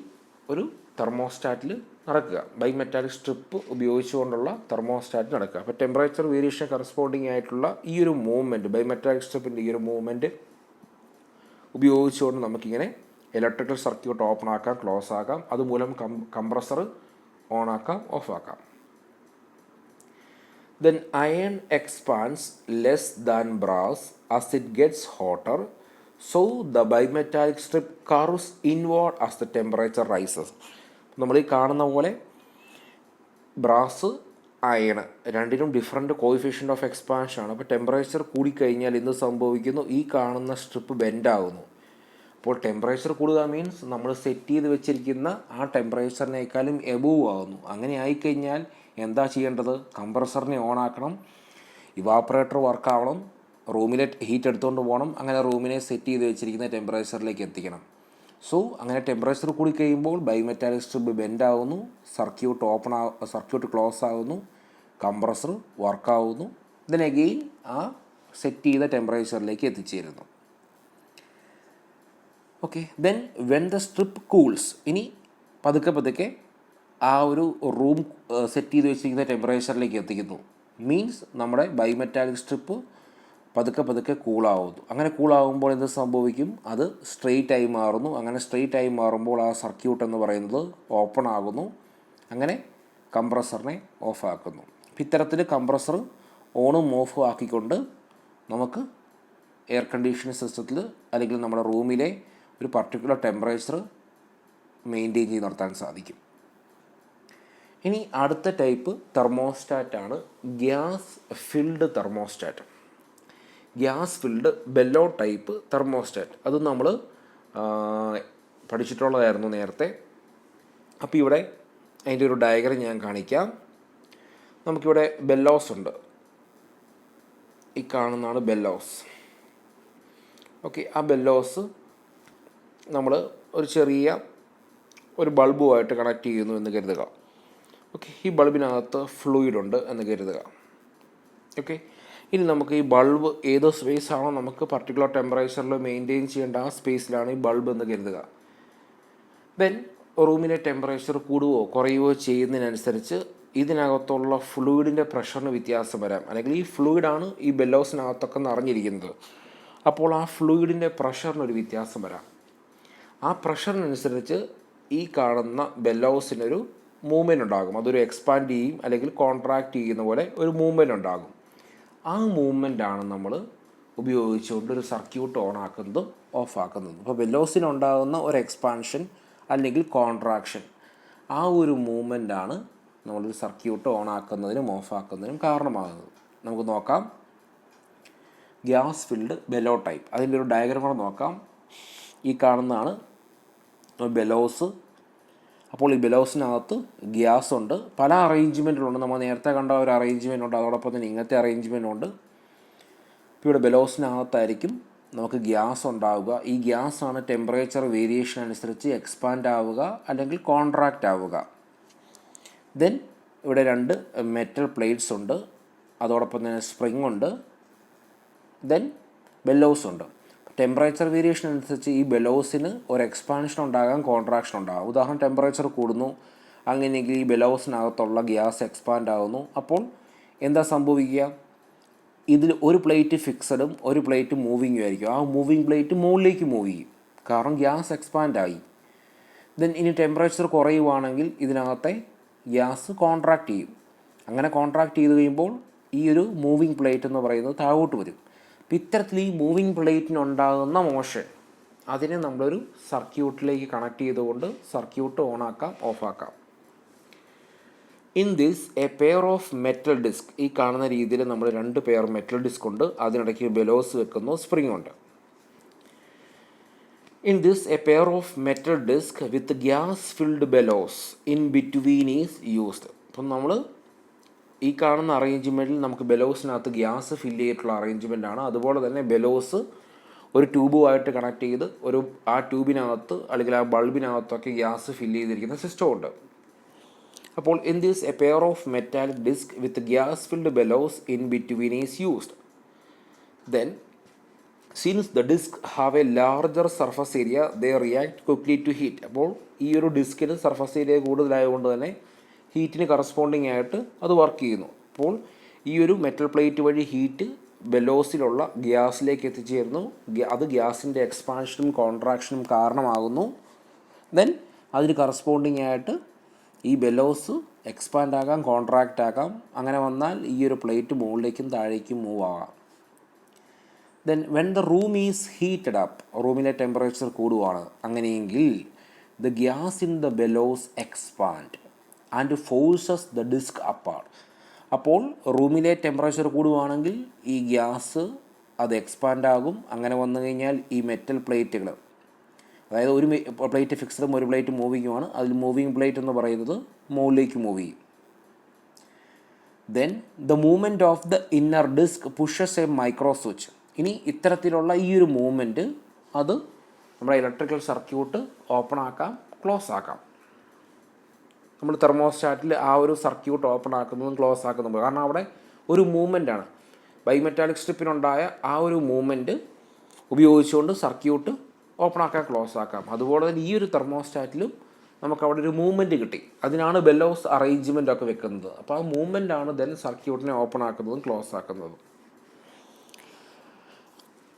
ഒരു തെർമോസ്റ്റാറ്റിൽ നടക്കുക. ബൈമെറ്റാലിക് സ്ട്രിപ്പ് ഉപയോഗിച്ചുകൊണ്ടുള്ള തെർമോസ്റ്റാറ്റ് നടക്കുക. അപ്പോൾ ടെമ്പറേച്ചർ വേരിയേഷൻ കറസ്പോണ്ടിങ് ആയിട്ടുള്ള ഈ ഒരു മൂവ്മെൻറ്റ്, ബൈമെറ്റാലിക് സ്ട്രിപ്പിൻ്റെ ഈ ഒരു മൂവ്മെൻറ്റ് ഉപയോഗിച്ചുകൊണ്ട് നമുക്കിങ്ങനെ ഇലക്ട്രിക്കൽ സർക്യൂട്ട് ഓപ്പൺ ആക്കാം, ക്ലോസ് ആക്കാം. അതുമൂലം കംപ്രസർ ഓൺ ആക്കാം, ഓഫ് ആക്കാം. Then iron expands less than brass as it gets hotter, so the bimetallic strip curves inward as the temperature rises. നമ്മൾ ഈ കാണുന്ന പോലെ ബ്രാസ്, അയൺ രണ്ടിനും ഡിഫറെൻറ്റ് കോയിഫിഷ്യൻ്റ് ഓഫ് എക്സ്പാൻഷൻ ആണ്. അപ്പോൾ ടെമ്പറേച്ചർ കൂടിക്കഴിഞ്ഞാൽ എന്ത് സംഭവിക്കുന്നു, ഈ കാണുന്ന സ്ട്രിപ്പ് ബെൻഡ് ആകുന്നു. അപ്പോൾ ടെമ്പറേച്ചർ കൂടുക മീൻസ് നമ്മൾ സെറ്റ് ചെയ്ത് വെച്ചിരിക്കുന്ന ആ ടെമ്പറേച്ചറിനേക്കാളും എബോവ് ആകുന്നു. അങ്ങനെ ആയിക്കഴിഞ്ഞാൽ എന്താ ചെയ്യേണ്ടത്, കംപ്രസറിനെ ഓൺ ആക്കണം, ഇവാപ്പറേറ്റർ വർക്ക് ആവണം, റൂമിലെ ഹീറ്റ് എടുത്തുകൊണ്ട് പോകണം, അങ്ങനെ റൂമിനെ സെറ്റ് ചെയ്ത് വെച്ചിരിക്കുന്ന ടെമ്പറേച്ചറിലേക്ക് എത്തിക്കണം. സോ അങ്ങനെ ടെമ്പറേച്ചർ കൂടി കഴിയുമ്പോൾ ബൈമെറ്റാലിക് സ്ട്രിപ്പ് ബെൻഡ് ആവുന്നു, സർക്യൂട്ട് ക്ലോസ് ആവുന്നു, കംപ്രസർ വർക്ക് ആവുന്നു. ദെൻ അഗെയിൻ ആ സെറ്റ് ചെയ്ത ടെമ്പറേച്ചറിലേക്ക് എത്തിച്ചേരുന്നു. Okay, then when the strip cools, ഇനി പതുക്കെ ആ ഒരു റൂം സെറ്റ് ചെയ്ത് വെച്ചിരിക്കുന്ന ടെമ്പറേച്ചറിലേക്ക് എത്തിക്കുന്നു. മീൻസ് നമ്മുടെ ബൈമെറ്റാലിക് സ്ട്രിപ്പ് പതുക്കെ കൂളാവുന്നു. അങ്ങനെ കൂളാവുമ്പോൾ എന്ത് സംഭവിക്കും, അത് സ്ട്രെയിറ്റ് ആയി മാറുന്നു. അങ്ങനെ സ്ട്രെയിറ്റ് ആയി മാറുമ്പോൾ ആ സർക്യൂട്ട് എന്ന് പറയുന്നത് ഓപ്പൺ ആകുന്നു. അങ്ങനെ കംപ്രസറിനെ ഓഫ് ആക്കുന്നു. ഇത്തരത്തിൽ കംപ്രസർ ഓണും ഓഫും ആക്കിക്കൊണ്ട് നമുക്ക് എയർ കണ്ടീഷനിങ് സിസ്റ്റത്തിൽ അല്ലെങ്കിൽ നമ്മുടെ റൂമിലെ ഒരു പർട്ടിക്കുലർ ടെമ്പറേച്ചർ മെയിൻറ്റെയിൻ ചെയ്ത് നിർത്താൻ സാധിക്കും. ഇനി അടുത്ത ടൈപ്പ് തെർമോസ്റ്റാറ്റാണ് gas filled thermostat. Gas filled bellow type thermostat, അത് നമ്മൾ പഠിച്ചിട്ടുള്ളതായിരുന്നു നേരത്തെ. അപ്പോൾ ഇവിടെ അതിൻ്റെ ഒരു ഡയഗ്രം ഞാൻ കാണിക്കാം. നമുക്കിവിടെ ബെല്ലോസ് ഉണ്ട്, ഈ കാണുന്നതാണ് ബെല്ലോസ്. ഓക്കെ, ആ ബെല്ലോസ് നമ്മൾ ഒരു ചെറിയ ഒരു ബൾബുമായിട്ട് കണക്ട് ചെയ്യുന്നു എന്ന് കരുതുക. ഓക്കെ, ഈ ബൾബിനകത്ത് ഫ്ലൂയിഡ് ഉണ്ട് എന്ന് കരുതുക. ഓക്കെ, ഇനി നമുക്ക് ഈ ബൾബ് ഏത് സ്പേസ് ആണോ നമുക്ക് പർട്ടിക്കുലർ ടെമ്പറേച്ചറിൽ മെയിൻറ്റെയിൻ ചെയ്യേണ്ട ആ സ്പേസിലാണ് ഈ ബൾബ് എന്ന് കരുതുക. ദെൻ റൂമിലെ ടെമ്പറേച്ചർ കൂടുകയോ കുറയുകയോ ചെയ്യുന്നതിനനുസരിച്ച് ഇതിനകത്തുള്ള ഫ്ലൂയിഡിൻ്റെ പ്രഷറിന് വ്യത്യാസം വരാം. അല്ലെങ്കിൽ ഈ ഫ്ലൂയിഡാണ് ഈ ബെല്ലോസിനകത്തൊക്കെ നിറഞ്ഞിരിക്കുന്നത്. അപ്പോൾ ആ ഫ്ലൂയിഡിൻ്റെ പ്രഷറിനൊരു വ്യത്യാസം വരാം. ആ പ്രഷറിനനുസരിച്ച് ഈ കാണുന്ന ബെല്ലോസിനൊരു മൂവ്മെൻറ്റ് ഉണ്ടാകും. അതൊരു എക്സ്പാൻഡ് ചെയ്യും അല്ലെങ്കിൽ കോൺട്രാക്റ്റ് ചെയ്യുന്ന പോലെ ഒരു മൂവ്മെൻറ്റ് ഉണ്ടാകും. ആ മൂവ്മെൻറ്റാണ് നമ്മൾ ഉപയോഗിച്ചുകൊണ്ട് ഒരു സർക്യൂട്ട് ഓൺ ആക്കുന്നതും ഓഫ് ആക്കുന്നതും. അപ്പോൾ ബെല്ലോസിനുണ്ടാകുന്ന ഒരു എക്സ്പാൻഷൻ അല്ലെങ്കിൽ കോൺട്രാക്ഷൻ, ആ ഒരു മൂവ്മെൻറ്റാണ് നമ്മളൊരു സർക്യൂട്ട് ഓൺ ആക്കുന്നതിനും ഓഫ് ആക്കുന്നതിനും കാരണമാകുന്നത്. നമുക്ക് നോക്കാം. ഗ്യാസ് ഫിൽഡ് ബെല്ലോ ടൈപ്പ്, അതിൻ്റെ ഒരു ഡയഗ്രം കൂടെ നോക്കാം. ഈ കാണുന്നതാണ് ബെലോസ്. അപ്പോൾ ഈ ബെലോസിനകത്ത് ഗ്യാസ് ഉണ്ട്, പല അറേഞ്ച്മെൻറ്റുകളുണ്ട്. നമ്മൾ നേരത്തെ കണ്ട ഒരു അറേഞ്ച്മെൻ്റ് ഉണ്ട്, അതോടൊപ്പം തന്നെ ഇങ്ങനത്തെ അറേഞ്ച്മെൻ്റ് ഉണ്ട്. ഇപ്പോൾ ഇവിടെ ബെലോസിനകത്തായിരിക്കും നമുക്ക് ഗ്യാസ് ഉണ്ടാവുക. ഈ ഗ്യാസാണ് ടെമ്പറേച്ചർ വേരിയേഷൻ അനുസരിച്ച് എക്സ്പാൻഡ് ആവുക അല്ലെങ്കിൽ കോൺട്രാക്റ്റ് ആവുക. ദെൻ ഇവിടെ 2 മെറ്റൽ പ്ലേറ്റ്സ് ഉണ്ട്, അതോടൊപ്പം തന്നെ സ്പ്രിങ് ഉണ്ട്, ദെൻ ബെല്ലോസ് ഉണ്ട്. ടെമ്പറേച്ചർ വേരിയേഷൻ അനുസരിച്ച് ഈ ബെലോസിന് ഒരു എക്സ്പാൻഷൻ ഉണ്ടാകാം, കോൺട്രാക്ഷൻ ഉണ്ടാകാം. ഉദാഹരണം, ടെമ്പറേച്ചർ കൂടുന്നു, അങ്ങനെയെങ്കിൽ ഈ ബെലോസിനകത്തുള്ള ഗ്യാസ് എക്സ്പാൻഡ് ആകുന്നു. അപ്പോൾ എന്താ സംഭവിക്കുക? ഇതിൽ ഒരു പ്ലേറ്റ് ഫിക്സഡും ഒരു പ്ലേറ്റ് മൂവിങ്ങും ആയിരിക്കും. ആ മൂവിങ് പ്ലേറ്റ് മുകളിലേക്ക് മൂവ് ചെയ്യും, കാരണം ഗ്യാസ് എക്സ്പാൻഡ് ആയി. ദെൻ ഇനി ടെമ്പറേച്ചർ കുറയുവാണെങ്കിൽ ഇതിനകത്തെ ഗ്യാസ് കോൺട്രാക്റ്റ് ചെയ്യും. അങ്ങനെ കോൺട്രാക്റ്റ് ചെയ്ത് കഴിയുമ്പോൾ ഈ ഒരു മൂവിങ് പ്ലേറ്റ് എന്ന് പറയുന്നത് താഴോട്ട് വരും. അപ്പം ഇത്തരത്തിൽ ഈ മൂവിങ് പ്ലേറ്റിനുണ്ടാകുന്ന മോഷൻ അതിനെ നമ്മളൊരു സർക്യൂട്ടിലേക്ക് കണക്ട് ചെയ്തുകൊണ്ട് സർക്യൂട്ട് ഓണാക്കാം, ഓഫാക്കാം. In this a pair of metal disc, ഈ കാണുന്ന രീതിയിൽ നമ്മൾ 2 പെയർ മെറ്റൽ ഡിസ്ക് ഉണ്ട്, അതിനിടയ്ക്ക് ബെലോസ് വെക്കുന്നു, സ്പ്രിങ് ഉണ്ട്. In this, a pair of metal disc with gas-filled bellows in between is used. അപ്പം നമ്മൾ ഈ കാണുന്ന അറേഞ്ച്മെൻറ്റിൽ നമുക്ക് ബെലോസിനകത്ത് ഗ്യാസ് ഫില്ല് ചെയ്തിട്ടുള്ള അറേഞ്ച്മെൻ്റ് ആണ്. അതുപോലെ തന്നെ ബെലോസ് ഒരു ട്യൂബുമായിട്ട് കണക്ട് ചെയ്ത് ആ ട്യൂബിനകത്ത് അല്ലെങ്കിൽ ആ ബൾബിനകത്തൊക്കെ ഗ്യാസ് ഫില്ല് ചെയ്തിരിക്കുന്ന സിസ്റ്റം ഉണ്ട്. അപ്പോൾ in this, a pair of metallic disc with gas-filled bellows in between is used. Then since the disk have a larger surface area, they react quickly to heat. അപ്പോൾ ഈ ഒരു ഡിസ്കിന് സർഫസ് ഏരിയ കൂടുതലായതുകൊണ്ട് തന്നെ ഹീറ്റിന് കറസ്പോണ്ടിങ് ആയിട്ട് അത് വർക്ക് ചെയ്യുന്നു. അപ്പോൾ ഈ ഒരു മെറ്റൽ പ്ലേറ്റ് വഴി ഹീറ്റ് ബെലോസിലുള്ള ഗ്യാസിലേക്ക് എത്തിച്ചേരുന്നു. അത് ഗ്യാസിൻ്റെ എക്സ്പാൻഷനും കോൺട്രാക്ഷനും കാരണമാകുന്നു. ദെൻ അതിന് കറസ്പോണ്ടിങ് ആയിട്ട് ഈ ബെലോസ് എക്സ്പാൻഡ് ആകാം, കോൺട്രാക്റ്റ് ആകാം. അങ്ങനെ വന്നാൽ ഈ ഒരു പ്ലേറ്റ് മുകളിലേക്കും താഴേക്കും മൂവ് ആകാം. Then when the room is heated up, റൂമിലെ ടെമ്പറേച്ചർ കൂടുവാണ്, അങ്ങനെയെങ്കിൽ the gas in the bellows expand and forces the disc apart. അപ്പോൾ റൂമിലെ ടെമ്പറേച്ചർ കൂടുവാണെങ്കിൽ ഈ ഗ്യാസ് അത് എക്സ്പാൻഡ് ആകും. അങ്ങനെ വന്നു കഴിഞ്ഞാൽ ഈ മെറ്റൽ പ്ലേറ്റുകൾ, അതായത് ഒരു പ്ലേറ്റ് ഫിക്സഡും ഒരു പ്ലേറ്റ് മൂവിങ്ങുമാണ്, അതിൽ മൂവിങ് പ്ലേറ്റ് എന്ന് പറയുന്നത് മുകളിലേക്ക് മൂവ് ചെയ്യും. Then the movement of the inner disc pushes a micro switch. ഇനി ഇത്തരത്തിലുള്ള ഈ ഒരു മൂവ്മെൻറ്റ് അത് നമ്മുടെ ഇലക്ട്രിക്കൽ സർക്യൂട്ട് ഓപ്പൺ ആക്കാം, ക്ലോസ് ആക്കാം. നമ്മൾ തെർമോസ്റ്റാറ്റിൽ ആ ഒരു സർക്യൂട്ട് ഓപ്പൺ ആക്കുന്നതും ക്ലോസ് ആക്കുന്നതും, കാരണം അവിടെ ഒരു മൂവ്മെൻറ്റാണ്. ബൈമെറ്റാലിക് സ്ട്രിപ്പിനുണ്ടായ ആ ഒരു മൂവ്മെൻറ്റ് ഉപയോഗിച്ചുകൊണ്ട് സർക്യൂട്ട് ഓപ്പൺ ആക്കാം, ക്ലോസ് ആക്കാം. അതുപോലെ തന്നെ ഈ ഒരു തെർമോസ്റ്റാറ്റിലും നമുക്കവിടെ ഒരു മൂവ്മെൻറ്റ് കിട്ടി. അതിനാണ് ബെല്ലോസ് അറേഞ്ച്മെൻ്റ് ഒക്കെ വെക്കുന്നത്. അപ്പോൾ ആ മൂവ്മെൻറ്റാണ് ദെൻ സർക്യൂട്ടിനെ ഓപ്പൺ ആക്കുന്നതും ക്ലോസ് ആക്കുന്നതും.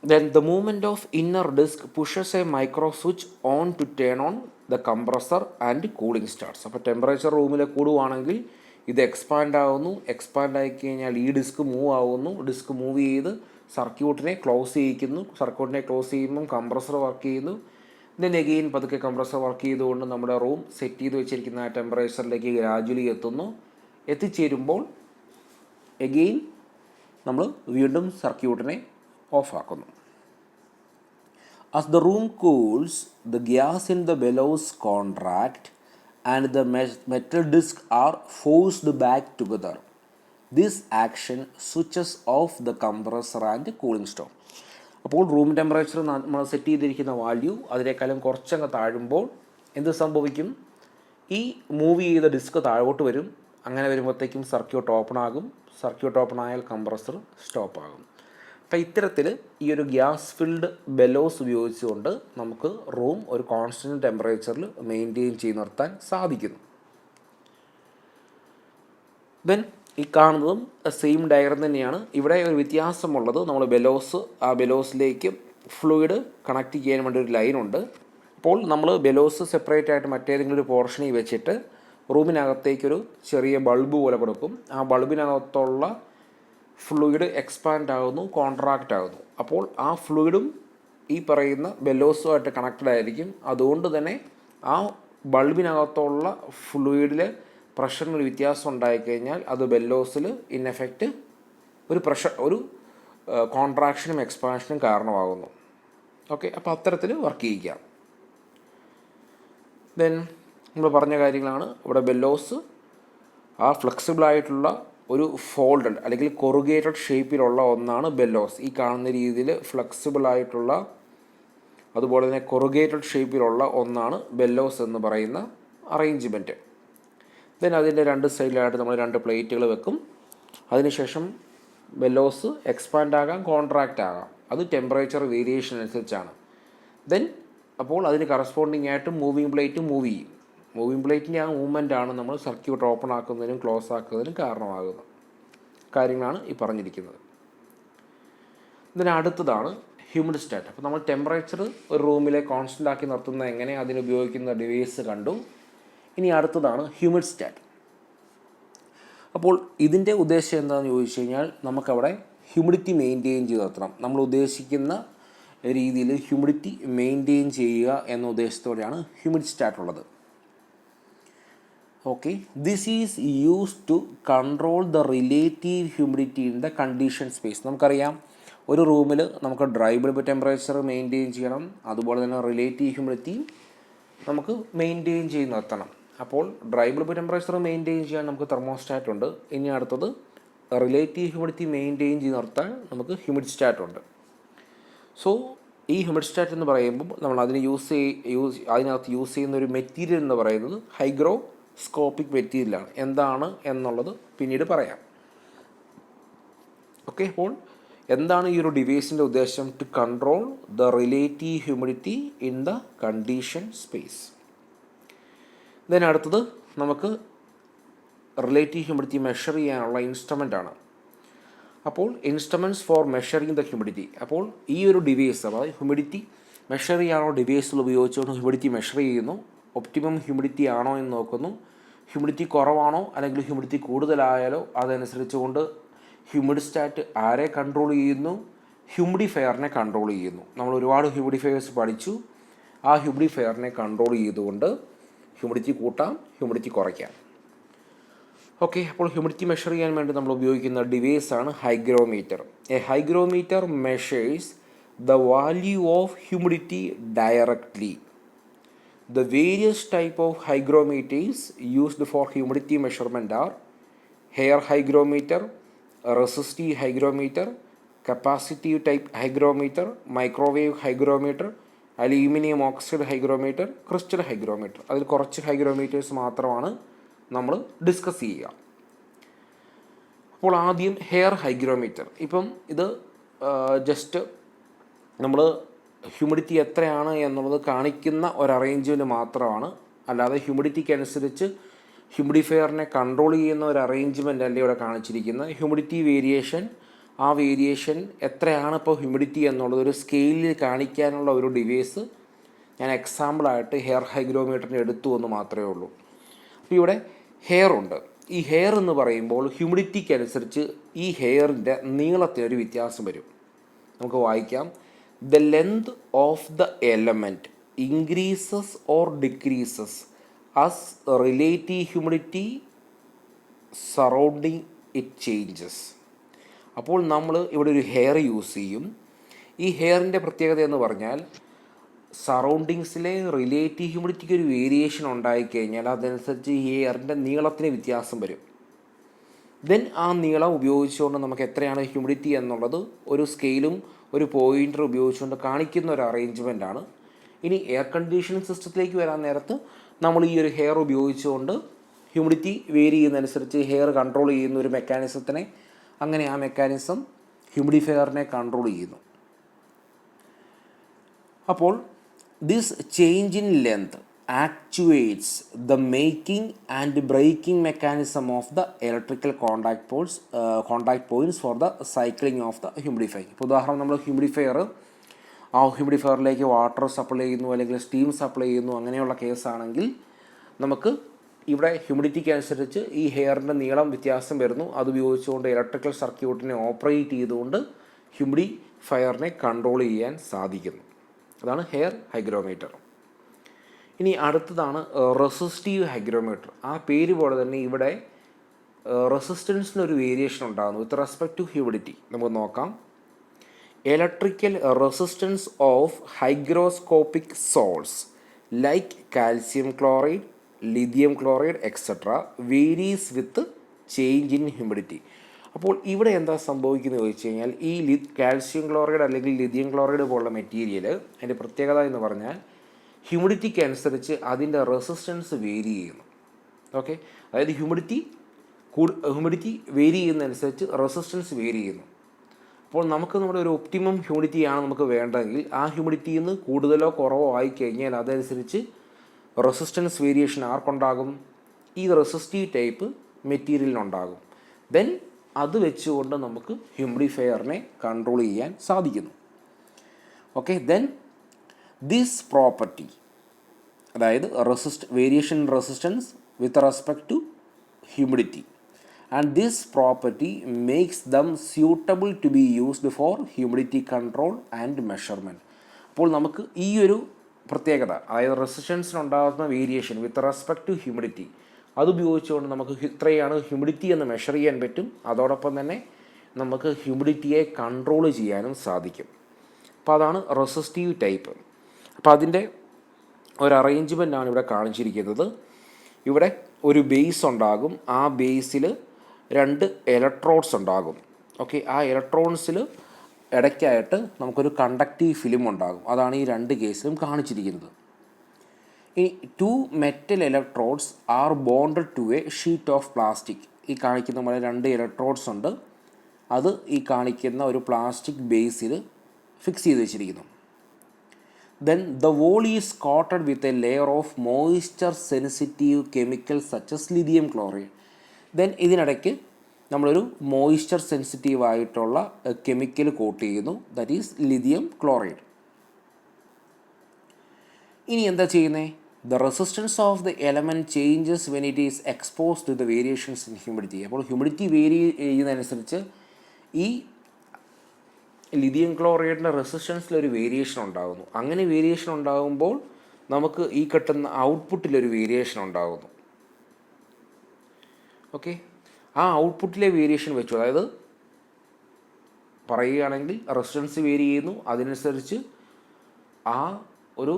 Then the movement of inner disk pushes a micro switch on to turn on the compressor and cooling starts. അപ്പോൾ ടെമ്പറേച്ചർ റൂമിൽ കൂടുവാണെങ്കിൽ ഇത് എക്സ്പാൻഡ് ആകുന്നു. എക്സ്പാൻഡ് ആയി കഴിഞ്ഞാൽ ഈ ഡിസ്ക് മൂവ് ആകുന്നു. ഡിസ്ക് മൂവ് ചെയ്ത് സർക്യൂട്ടിനെ ക്ലോസ് ചെയ്യിക്കുന്നു. സർക്യൂട്ടിനെ ക്ലോസ് ചെയ്യുമ്പം കംപ്രസർ വർക്ക് ചെയ്യുന്നു. ദെൻ എഗെയിൻ പതുക്കെ കംപ്രസർ വർക്ക് ചെയ്തുകൊണ്ട് നമ്മുടെ റൂം സെറ്റ് ചെയ്ത് വെച്ചിരിക്കുന്ന ആ ടെമ്പറേച്ചറിലേക്ക് ഗ്രാജുവലി എത്തുന്നു. എത്തിച്ചേരുമ്പോൾ എഗെയിൻ നമ്മൾ വീണ്ടും സർക്യൂട്ടിനെ ഓഫാക്കുന്നു. As the room cools, the gas in the bellows contract and the metal discs are forced back together. This action switches off the compressor and cooling stone. അപ്പോൾ റൂം ടെമ്പറേച്ചർ നമ്മൾ സെറ്റ് ചെയ്തിരിക്കുന്ന വാല്യൂ അതിനേക്കാളും കുറച്ചങ്ങ് താഴുമ്പോൾ എന്ത് സംഭവിക്കും? ഈ മൂവ് ചെയ്ത ഡിസ്ക് താഴോട്ട് വരും. അങ്ങനെ വരുമ്പോഴത്തേക്കും സർക്യൂട്ട് ഓപ്പൺ ആകും. സർക്യൂട്ട് ഓപ്പൺ ആയാൽ കംപ്രസർ സ്റ്റോപ്പ് ആകും. അപ്പോൾ ഇത്തരത്തിൽ ഈ ഒരു ഗ്യാസ് ഫിൽഡ് ബെലോസ് ഉപയോഗിച്ചുകൊണ്ട് നമുക്ക് റൂം ഒരു കോൺസ്റ്റൻറ്റ് ടെമ്പറേച്ചറിൽ മെയിൻറ്റെയിൻ ചെയ്ത് നിർത്താൻ സാധിക്കുന്നു. ദെൻ ഈ കാണുന്നതും സെയിം ഡയഗ്രം തന്നെയാണ്. ഇവിടെ ഒരു വ്യത്യാസമുള്ളത്, നമ്മൾ ആ ബെലോസിലേക്ക് ഫ്ലൂയിഡ് കണക്ട് ചെയ്യാൻ വേണ്ടി ഒരു ലൈനുണ്ട്. അപ്പോൾ നമ്മൾ ബെലോസ് സെപ്പറേറ്റ് ആയിട്ട് മറ്റേതെങ്കിലും ഒരു പോർഷനിൽ വെച്ചിട്ട് റൂമിനകത്തേക്കൊരു ചെറിയ ബൾബ് പോലെ കൊടുക്കും. ആ ബൾബിനകത്തുള്ള ഫ്ലൂയിഡ് എക്സ്പാൻഡ് ആകുന്നു, കോൺട്രാക്റ്റ് ആകുന്നു. അപ്പോൾ ആ ഫ്ലൂയിഡും ഈ പറയുന്ന ബെല്ലോസുമായിട്ട് കണക്റ്റഡ് ആയിരിക്കും. അതുകൊണ്ട് തന്നെ ആ ബൾബിനകത്തുള്ള ഫ്ലൂയിഡിൽ പ്രഷറിനൊരു വ്യത്യാസം ഉണ്ടായിക്കഴിഞ്ഞാൽ അത് ബെല്ലോസിൽ ഇൻ എഫക്റ്റ് ഒരു കോൺട്രാക്ഷനും എക്സ്പാൻഷനും കാരണമാകുന്നു. ഓക്കെ, അപ്പോൾ അത്തരത്തിൽ വർക്ക് ചെയ്യിക്കാം. ദെൻ നമ്മൾ പറഞ്ഞ കാര്യങ്ങളാണ്. ഇവിടെ ബെല്ലോസ് ആ ഫ്ലെക്സിബിളായിട്ടുള്ള ഒരു ഫോൾഡഡ് അല്ലെങ്കിൽ കൊറുഗേറ്റഡ് ഷേപ്പിലുള്ള ഒന്നാണ് ബെല്ലോസ്. ഈ കാണുന്ന രീതിയിൽ ഫ്ലെക്സിബിളായിട്ടുള്ള അതുപോലെ തന്നെ കൊറുഗേറ്റഡ് ഷേപ്പിലുള്ള ഒന്നാണ് ബെല്ലോസ് എന്ന് പറയുന്ന അറേഞ്ച്മെൻറ്റ്. ദെൻ അതിൻ്റെ രണ്ട് സൈഡിലായിട്ട് നമ്മൾ രണ്ട് പ്ലേറ്റുകൾ വെക്കും. അതിനുശേഷം ബെല്ലോസ് എക്സ്പാൻഡ് ആകാം, കോൺട്രാക്റ്റ് ആകാം. അത് ടെമ്പറേച്ചർ വേരിയേഷൻ അനുസരിച്ചാണ്. ദെൻ അപ്പോൾ അതിന് കറസ്പോണ്ടിങ് ആയിട്ട് മൂവിങ് പ്ലേറ്റ് മൂവ് ചെയ്യും. മൂവിങ് പ്ലേറ്റിൻ്റെ ആ മൂവ്മെൻറ്റാണ് നമ്മൾ സർക്യൂട്ട് ഓപ്പൺ ആക്കുന്നതിനും ക്ലോസ് ആക്കുന്നതിനും കാരണമാകുന്ന കാര്യങ്ങളാണ് ഈ പറഞ്ഞിരിക്കുന്നത്. ഇതിന് അടുത്തതാണ് ഹ്യൂമിഡിസ്റ്റാറ്റ്. അപ്പോൾ നമ്മൾ ടെമ്പറേച്ചർ ഒരു റൂമിലെ കോൺസ്റ്റൻ്റ് ആക്കി നിർത്തുന്നത് എങ്ങനെ, അതിനുപയോഗിക്കുന്ന ഡിവൈസ് കണ്ടു. ഇനി അടുത്തതാണ് ഹ്യൂമിഡിസ്റ്റാറ്റ്. അപ്പോൾ ഇതിൻ്റെ ഉദ്ദേശം എന്താണെന്ന് ചോദിച്ചു കഴിഞ്ഞാൽ നമുക്കവിടെ ഹ്യൂമിഡിറ്റി മെയിൻറ്റെയിൻ ചെയ്ത് നിർത്തണം. നമ്മൾ ഉദ്ദേശിക്കുന്ന രീതിയിൽ ഹ്യൂമിഡിറ്റി മെയിൻറ്റെയിൻ ചെയ്യുക എന്ന ഉദ്ദേശത്തോടെയാണ് ഹ്യൂമിഡിസ്റ്റാറ്റ് ഉള്ളത്. Okay, this is used to control the relative humidity in the condition space. നമുക്കറിയാം, ഒരു റൂമിൽ നമുക്ക് ഡ്രൈ ബൾബ് ടെമ്പറേച്ചർ മെയിൻറ്റെയിൻ ചെയ്യണം, അതുപോലെ തന്നെ റിലേറ്റീവ് ഹ്യൂമിഡിറ്റി നമുക്ക് മെയിൻറ്റെയിൻ ചെയ്ത് നിർത്തണം. അപ്പോൾ ഡ്രൈ ബൾബ് ടെമ്പറേച്ചർ മെയിൻറ്റെയിൻ ചെയ്യാൻ നമുക്ക് തെർമോസ്റ്റാറ്റ് ഉണ്ട്. ഇനി അടുത്തത് റിലേറ്റീവ് ഹ്യൂമിഡിറ്റി മെയിൻറ്റെയിൻ ചെയ്ത് നിർത്താൻ നമുക്ക് ഹ്യൂമിഡിസ്റ്റാറ്റ് ഉണ്ട്. സോ ഈ ഹ്യൂമിഡിസ്റ്റാറ്റ് എന്ന് പറയുമ്പോൾ നമ്മൾ അതിന് അതിനകത്ത് യൂസ് ചെയ്യുന്ന ഒരു മെറ്റീരിയൽ എന്ന് പറയുന്നത് ഹൈഗ്രോസ്കോപ്പിക് മെറ്റീരിയലാണ്. എന്താണ് എന്നുള്ളത് പിന്നീട് പറയാം. ഓക്കെ, അപ്പോൾ എന്താണ് ഈ ഒരു ഡിവൈസിൻ്റെ ഉദ്ദേശം? To control the relative humidity in the condition space. Then അടുത്തത് നമുക്ക് റിലേറ്റീവ് ഹ്യൂമിഡിറ്റി മെഷർ ചെയ്യാനുള്ള ഇൻസ്ട്രുമെൻ്റ് ആണ്. അപ്പോൾ instruments for measuring the humidity. അപ്പോൾ ഈ ഒരു ഡിവൈസ്, അതായത് ഹ്യൂമിഡിറ്റി മെഷർ ചെയ്യാനുള്ള ഡിവൈസുകൾ ഉപയോഗിച്ചുകൊണ്ട് ഹ്യൂമിഡിറ്റി മെഷർ ചെയ്യുന്നു. ഒപ്റ്റിമം ഹ്യൂമിഡിറ്റി ആണോ എന്ന് നോക്കുന്നു. ഹ്യൂമിഡിറ്റി കുറവാണോ അല്ലെങ്കിൽ ഹ്യൂമിഡിറ്റി കൂടുതലായാലോ അതനുസരിച്ചുകൊണ്ട് ഹ്യൂമിഡിസ്റ്റാറ്റ് ആരെ കൺട്രോൾ ചെയ്യുന്നു? ഹ്യൂമിഡിഫയറിനെ കൺട്രോൾ ചെയ്യുന്നു. നമ്മൾ ഒരുപാട് ഹ്യൂമിഡിഫയേഴ്സ് പഠിച്ചു. ആ ഹ്യൂമിഡിഫയറിനെ കൺട്രോൾ ചെയ്തുകൊണ്ട് ഹ്യൂമിഡിറ്റി കൂട്ടാം, ഹ്യൂമിഡിറ്റി കുറയ്ക്കാം. ഓക്കെ, അപ്പോൾ ഹ്യൂമിഡിറ്റി മെഷർ ചെയ്യാൻ വേണ്ടി നമ്മൾ ഉപയോഗിക്കുന്ന ഡിവൈസാണ് hygrometer. A hygrometer measures the value of humidity directly. The various type of hygrometers used for humidity measurement are hair hygrometer, resistive hygrometer, capacitive type hygrometer, microwave hygrometer, aluminium oxide hygrometer, crystal hygrometer. അതിൽ കുറച്ച് ഹൈഗ്രോമീറ്റേഴ്സ് മാത്രമാണ് നമ്മൾ ഡിസ്കസ് ചെയ്യുക. അപ്പോൾ ആദ്യം ഹെയർ ഹൈഗ്രോമീറ്റർ. ഇപ്പം ഇത് ജസ്റ്റ് നമ്മൾ ഹ്യൂമിഡിറ്റി എത്രയാണ് എന്നുള്ളത് കാണിക്കുന്ന ഒരു അറേഞ്ച്മെൻറ്റ് മാത്രമാണ്. അല്ലാതെ ഹ്യൂമിഡിറ്റിക്ക് അനുസരിച്ച് ഹ്യൂമിഡിഫയറിനെ കൺട്രോൾ ചെയ്യുന്ന ഒരു അറേഞ്ച്മെൻ്റ് അല്ല ഇവിടെ കാണിച്ചിരിക്കുന്നത്. ഹ്യൂമിഡിറ്റി വേരിയേഷൻ, ആ വേരിയേഷൻ എത്രയാണ് ഇപ്പോൾ ഹ്യൂമിഡിറ്റി എന്നുള്ളത് ഒരു സ്കെയിലിൽ കാണിക്കാനുള്ള ഒരു ഡിവൈസ് ഞാൻ എക്സാമ്പിളായിട്ട് ഹെയർ ഹൈഗ്രോമീറ്ററിന് എടുത്തു എന്ന് മാത്രമേ ഉള്ളൂ. അപ്പോൾ ഇവിടെ ഹെയർ ഉണ്ട്. ഈ ഹെയർ എന്ന് പറയുമ്പോൾ ഹ്യൂമിഡിറ്റിക്ക് അനുസരിച്ച് ഈ ഹെയറിൻ്റെ നീളത്തിനൊരു വ്യത്യാസം വരും. നമുക്ക് വായിക്കാം. The length of the element increases or decreases as relative humidity surrounding it changes. അപ്പോൾ നമ്മൾ ഇവിടെ ഒരു ഹെയർ യൂസ് ചെയ്യും. ഈ ഹെയറിൻ്റെ പ്രത്യേകത എന്ന് പറഞ്ഞാൽ സറൗണ്ടിങ്സിലെ റിലേറ്റീവ് ഹ്യൂമിഡിറ്റിക്ക് ഒരു വേരിയേഷൻ ഉണ്ടായിക്കഴിഞ്ഞാൽ അതനുസരിച്ച് ഈ ഹെയറിൻ്റെ നീളത്തിന് വ്യത്യാസം വരും. ദെൻ ആ നീളം ഉപയോഗിച്ചുകൊണ്ട് നമുക്ക് എത്രയാണ് ഹ്യൂമിഡിറ്റി എന്നുള്ളത് ഒരു സ്കെയിലും ഒരു പോയിൻ്റർ ഉപയോഗിച്ചുകൊണ്ട് കാണിക്കുന്ന ഒരു അറേഞ്ച്മെൻ്റാണ്. ഇനി എയർ കണ്ടീഷനിങ് സിസ്റ്റത്തിലേക്ക് വരാൻ നേരത്ത് നമ്മൾ ഈ ഒരു ഹെയർ ഉപയോഗിച്ചുകൊണ്ട് ഹ്യൂമിഡിറ്റി വേരി ചെയ്യുന്നതനുസരിച്ച് ഹെയർ കൺട്രോൾ ചെയ്യുന്ന ഒരു മെക്കാനിസത്തിനെ, അങ്ങനെ ആ മെക്കാനിസം ഹ്യൂമിഡിഫയറിനെ കൺട്രോൾ ചെയ്യുന്നു. അപ്പോൾ this change in length actuates the making and breaking mechanism of the electrical contact points for the cycling of the humidifier. ഇപ്പോൾ ഉദാഹരണം നമ്മൾ ഹ്യൂമിഡിഫയറിലേക്ക് വാട്ടർ സപ്ലൈ ചെയ്യുന്നു അല്ലെങ്കിൽ സ്റ്റീം സപ്ലൈ ചെയ്യുന്നു, അങ്ങനെയുള്ള കേസാണെങ്കിൽ നമുക്ക് ഇവിടെ ഹ്യൂമിഡിറ്റിക്ക് അനുസരിച്ച് ഈ ഹെയറിൻ്റെ നീളം വ്യത്യാസം വരുന്നു. അതുപയോഗിച്ചുകൊണ്ട് ഇലക്ട്രിക്കൽ സർക്യൂട്ടിനെ ഓപ്പറേറ്റ് ചെയ്തുകൊണ്ട് ഹ്യൂമിഡിഫയറിനെ കൺട്രോൾ ചെയ്യാൻ സാധിക്കുന്നു. അതാണ് ഹെയർ ഹൈഗ്രോമീറ്റർ. ഇനി അടുത്തതാണ് റെസിസ്റ്റീവ് ഹൈഗ്രോമീറ്റർ. ആ പേര് പോലെ തന്നെ ഇവിടെ റെസിസ്റ്റൻസിനൊരു വേരിയേഷൻ ഉണ്ടാകുന്നു വിത്ത് റെസ്പെക്ട് ടു ഹ്യൂമിഡിറ്റി. നമുക്ക് നോക്കാം. Electrical resistance of hygroscopic salts like calcium chloride, lithium chloride etcetera varies with change in humidity. അപ്പോൾ ഇവിടെ എന്താ സംഭവിക്കുന്നത് ചോദിച്ചു കഴിഞ്ഞാൽ ഈ കാൽസ്യം ക്ലോറൈഡ് അല്ലെങ്കിൽ ലിഥിയം ക്ലോറൈഡ് പോലുള്ള മെറ്റീരിയൽ അതിൻ്റെ പ്രത്യേകത എന്ന് പറഞ്ഞാൽ ഹ്യൂമിഡിറ്റിക്ക് അനുസരിച്ച് അതിൻ്റെ റെസിസ്റ്റൻസ് വേരി ചെയ്യുന്നു. ഓക്കെ, അതായത് ഹ്യൂമിഡിറ്റി വേരി ചെയ്യുന്നതനുസരിച്ച് റെസിസ്റ്റൻസ് വേരി ചെയ്യുന്നു. അപ്പോൾ നമുക്ക് നമ്മുടെ ഒരു ഒപ്റ്റിമം ഹ്യൂമിഡിറ്റിയാണ് നമുക്ക് വേണ്ടതെങ്കിൽ ആ ഹ്യൂമിഡിറ്റിയിൽ നിന്ന് കൂടുതലോ കുറവോ ആയിക്കഴിഞ്ഞാൽ അതനുസരിച്ച് റെസിസ്റ്റൻസ് വേരിയേഷൻ ആർക്കുണ്ടാകും? ഈ റെസിസ്റ്റീവ് ടൈപ്പ് മെറ്റീരിയലിനുണ്ടാകും. ദെൻ അത് വെച്ചുകൊണ്ട് നമുക്ക് ഹ്യൂമിഡിഫയറിനെ കൺട്രോൾ ചെയ്യാൻ സാധിക്കുന്നു. ഓക്കെ, ദെൻ ദിസ് പ്രോപ്പർട്ടി, അതായത് variation in resistance with respect to humidity, and this property makes them suitable to be used for humidity control and measurement. അപ്പോൾ നമുക്ക് ഈ ഒരു പ്രത്യേകത, അതായത് റെസിസ്റ്റൻസിനുണ്ടാകുന്ന variation with respect to humidity, അതുപയോഗിച്ചുകൊണ്ട് നമുക്ക് ഇത്രയാണ് ഹ്യൂമിഡിറ്റി എന്ന് മെഷർ ചെയ്യാൻ പറ്റും. അതോടൊപ്പം തന്നെ നമുക്ക് ഹ്യൂമിഡിറ്റിയെ കൺട്രോൾ ചെയ്യാനും സാധിക്കും. അപ്പോൾ അതാണ് റെസിസ്റ്റീവ് ടൈപ്പ്. അപ്പോൾ അതിൻ്റെ ഒരു അറേഞ്ച്മെൻറ്റാണ് ഇവിടെ കാണിച്ചിരിക്കുന്നത്. ഇവിടെ ഒരു ബേസ് ഉണ്ടാകും, ആ ബേസിൽ 2 ഇലക്ട്രോഡ്സ് ഉണ്ടാകും. ഓക്കെ, ആ ഇലക്ട്രോൺസിൽ ഇടയ്ക്കായിട്ട് നമുക്കൊരു കണ്ടക്റ്റീവ് ഫിലിം ഉണ്ടാകും. അതാണ് ഈ 2 കേസിലും കാണിച്ചിരിക്കുന്നത്. ഈ 2 metal electrodes are bonded to a sheet of plastic. ഈ കാണിക്കുന്ന പോലെ 2 ഇലക്ട്രോഡ്സ് ഉണ്ട്, അത് ഈ കാണിക്കുന്ന ഒരു പ്ലാസ്റ്റിക് ബേസിൽ ഫിക്സ് ചെയ്ത് വെച്ചിരിക്കുന്നു. Then the wall is coated with a layer of moisture sensitive chemicals such as lithium chloride. Then ഇതിനിടയ്ക്ക് നമ്മളൊരു മോയ്സ്ചർ സെൻസിറ്റീവ് ആയിട്ടുള്ള കെമിക്കൽ കോട്ട് ചെയ്യുന്നു, ദാറ്റ് ഈസ് ലിഥിയം ക്ലോറൈഡ്. ഇനി എന്താ ചെയ്യുന്നത്? The resistance of the element changes when it is exposed to the variations in humidity. അപ്പോൾ ഹ്യൂമിഡിറ്റി വേരി ചെയ്യുന്നതനുസരിച്ച് ഈ ലിഥിയം ക്ലോറൈഡിൻ്റെ റെസിസ്റ്റൻസിലൊരു വേരിയേഷൻ ഉണ്ടാകുന്നു. അങ്ങനെ വേരിയേഷൻ ഉണ്ടാകുമ്പോൾ നമുക്ക് ഈ കിട്ടുന്ന ഔട്ട്പുട്ടിലൊരു വേരിയേഷൻ ഉണ്ടാകുന്നു. ഓക്കെ, ആ ഔട്ട്പുട്ടിലെ വേരിയേഷൻ വെച്ചു, അതായത് പറയുകയാണെങ്കിൽ റെസിസ്റ്റൻസ് വേരി ചെയ്യുന്നു, അതിനനുസരിച്ച് ആ ഒരു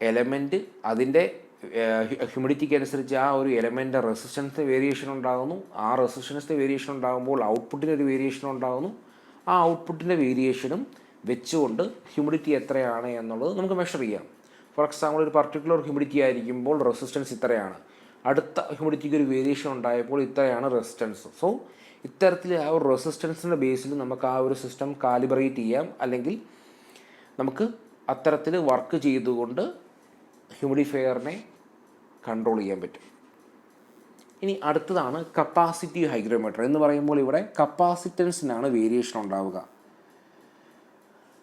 എലമെൻറ്റ് അതിൻ്റെ ഹ്യൂമിഡിറ്റിക്ക് അനുസരിച്ച് ആ ഒരു എലമെൻറ്റിൻ്റെ റെസിസ്റ്റൻസ് വേരിയേഷൻ ഉണ്ടാകുന്നു. ആ റെസിസ്റ്റൻസ് വേരിയേഷൻ ഉണ്ടാകുമ്പോൾ ഔട്ട്പുട്ടിനൊരു വേരിയേഷൻ ഉണ്ടാകുന്നു. ആ ഔട്ട്പുട്ടിൻ്റെ വേരിയേഷനും വെച്ചുകൊണ്ട് ഹ്യൂമിഡിറ്റി എത്രയാണ് എന്നുള്ളത് നമുക്ക് മെഷർ ചെയ്യാം. ഫോർ എക്സാമ്പിൾ, ഒരു പർട്ടിക്കുലർ ഹ്യൂമിഡിറ്റി ആയിരിക്കുമ്പോൾ റെസിസ്റ്റൻസ് ഇത്രയാണ്, അടുത്ത ഹ്യൂമിഡിറ്റിക്ക് ഒരു വേരിയേഷൻ ഉണ്ടായപ്പോൾ ഇത്രയാണ് റെസിസ്റ്റൻസ്. സോ ഇത്തരത്തിൽ ആ ഒരു റെസിസ്റ്റൻസിൻ്റെ ബേസിൽ നമുക്ക് ആ ഒരു സിസ്റ്റം കാലിബ്രേറ്റ് ചെയ്യാം, അല്ലെങ്കിൽ നമുക്ക് അത്തരത്തിൽ വർക്ക് ചെയ്തുകൊണ്ട് ഹ്യൂമിഡിഫയറിനെ കൺട്രോൾ ചെയ്യാൻ പറ്റും. ഇനി അടുത്തതാണ് കപ്പാസിറ്റീവ് ഹൈഗ്രോമീറ്റർ എന്ന് പറയുമ്പോൾ ഇവിടെ കപ്പാസിറ്റൻസിനാണ് വേരിയേഷൻ ഉണ്ടാവുക.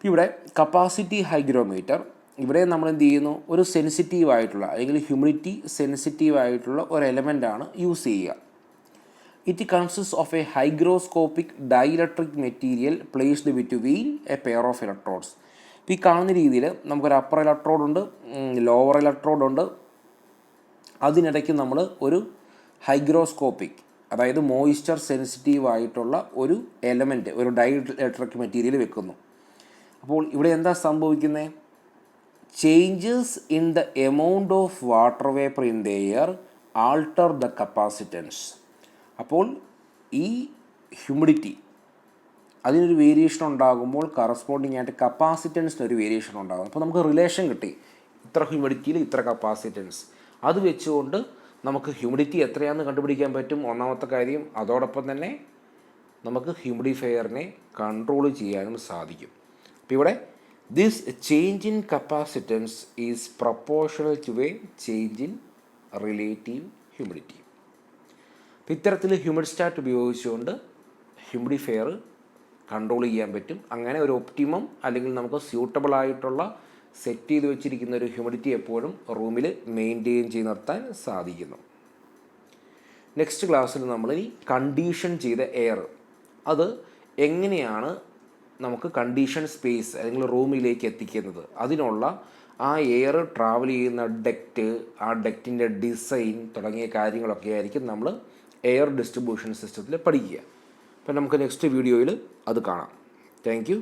ഇവിടെ കപ്പാസിറ്റി ഹൈഗ്രോമീറ്റർ, ഇവിടെ നമ്മൾ എന്ത് ചെയ്യുന്നു? ഒരു സെൻസിറ്റീവ് ആയിട്ടുള്ള അല്ലെങ്കിൽ ഹ്യൂമിഡിറ്റി സെൻസിറ്റീവ് ആയിട്ടുള്ള ഒരു എലമെൻ്റാണ് യൂസ് ചെയ്യുക. It consist of A hygroscopic dielectric material placed between A pair of electrodes. ഇപ്പോൾ ഈ കാണുന്ന രീതിയിൽ നമുക്കൊരു അപ്പർ ഇലക്ട്രോഡ് ഉണ്ട്, ലോവർ ഇലക്ട്രോഡ് ഉണ്ട്. അതിനിടയ്ക്ക് നമ്മൾ ഒരു ഹൈഗ്രോസ്കോപ്പിക്, അതായത് മോയ്സ്ചർ സെൻസിറ്റീവ് ആയിട്ടുള്ള ഒരു എലമെൻറ്റ്, ഒരു ഡൈഇലക്ട്രിക് മെറ്റീരിയൽ വെക്കുന്നു. അപ്പോൾ ഇവിടെ എന്താ സംഭവിക്കുന്നത്? Changes in the amount of water vapour in the air alter the capacitance. അപ്പോൾ ഈ ഹ്യൂമിഡിറ്റി അതിനൊരു വേരിയേഷൻ ഉണ്ടാകുമ്പോൾ കറസ്പോണ്ടിങ് ആയിട്ട് കപ്പാസിറ്റൻസിനൊരു വേരിയേഷൻ ഉണ്ടാകും. അപ്പോൾ നമുക്ക് റിലേഷൻ കിട്ടി, ഇത്ര ഹ്യൂമിഡിറ്റിയിൽ ഇത്ര കപ്പാസിറ്റൻസ്. അത് വെച്ചുകൊണ്ട് നമുക്ക് ഹ്യൂമിഡിറ്റി എത്രയാണെന്ന് കണ്ടുപിടിക്കാൻ പറ്റും, ഒന്നാമത്തെ കാര്യം. അതോടൊപ്പം തന്നെ നമുക്ക് ഹ്യൂമിഡിഫയറിനെ കൺട്രോൾ ചെയ്യാനും സാധിക്കും. അപ്പോൾ ഇവിടെ this change in capacitance is proportional to a change in relative humidity. അപ്പോൾ ഇത്തരത്തിൽ ഹ്യൂമിഡ്സ്റ്റാറ്റ് ഉപയോഗിച്ചുകൊണ്ട് ഹ്യൂമിഡിഫയർ കൺട്രോൾ ചെയ്യാൻ പറ്റും. അങ്ങനെ ഒരു ഒപ്റ്റിമം അല്ലെങ്കിൽ നമുക്ക് സ്യൂട്ടബിൾ ആയിട്ടുള്ള സെറ്റ് ചെയ്ത് വെച്ചിരിക്കുന്ന ഒരു ഹ്യൂമിഡിറ്റി എപ്പോഴും റൂമിൽ മെയിൻറ്റെയിൻ ചെയ്ത് നിർത്താൻ സാധിക്കുന്നു. നെക്സ്റ്റ് ക്ലാസ്സിൽ നമ്മളിനി കണ്ടീഷൻ ചെയ്ത എയർ, അത് എങ്ങനെയാണ് നമുക്ക് കണ്ടീഷൻ സ്പേസ് അല്ലെങ്കിൽ റൂമിലേക്ക് എത്തിക്കുന്നത്, അതിനുള്ള ആ എയർ ട്രാവൽ ചെയ്യുന്ന ഡെക്റ്റ്, ആ ഡെക്റ്റിൻ്റെ ഡിസൈൻ തുടങ്ങിയ കാര്യങ്ങളൊക്കെ ആയിരിക്കും നമ്മൾ എയർ ഡിസ്ട്രിബ്യൂഷൻ സിസ്റ്റത്തിൽ പഠിക്കുക. അപ്പോൾ നമുക്ക് നെക്സ്റ്റ് വീഡിയോയിൽ അത് കാണാം. Thank you.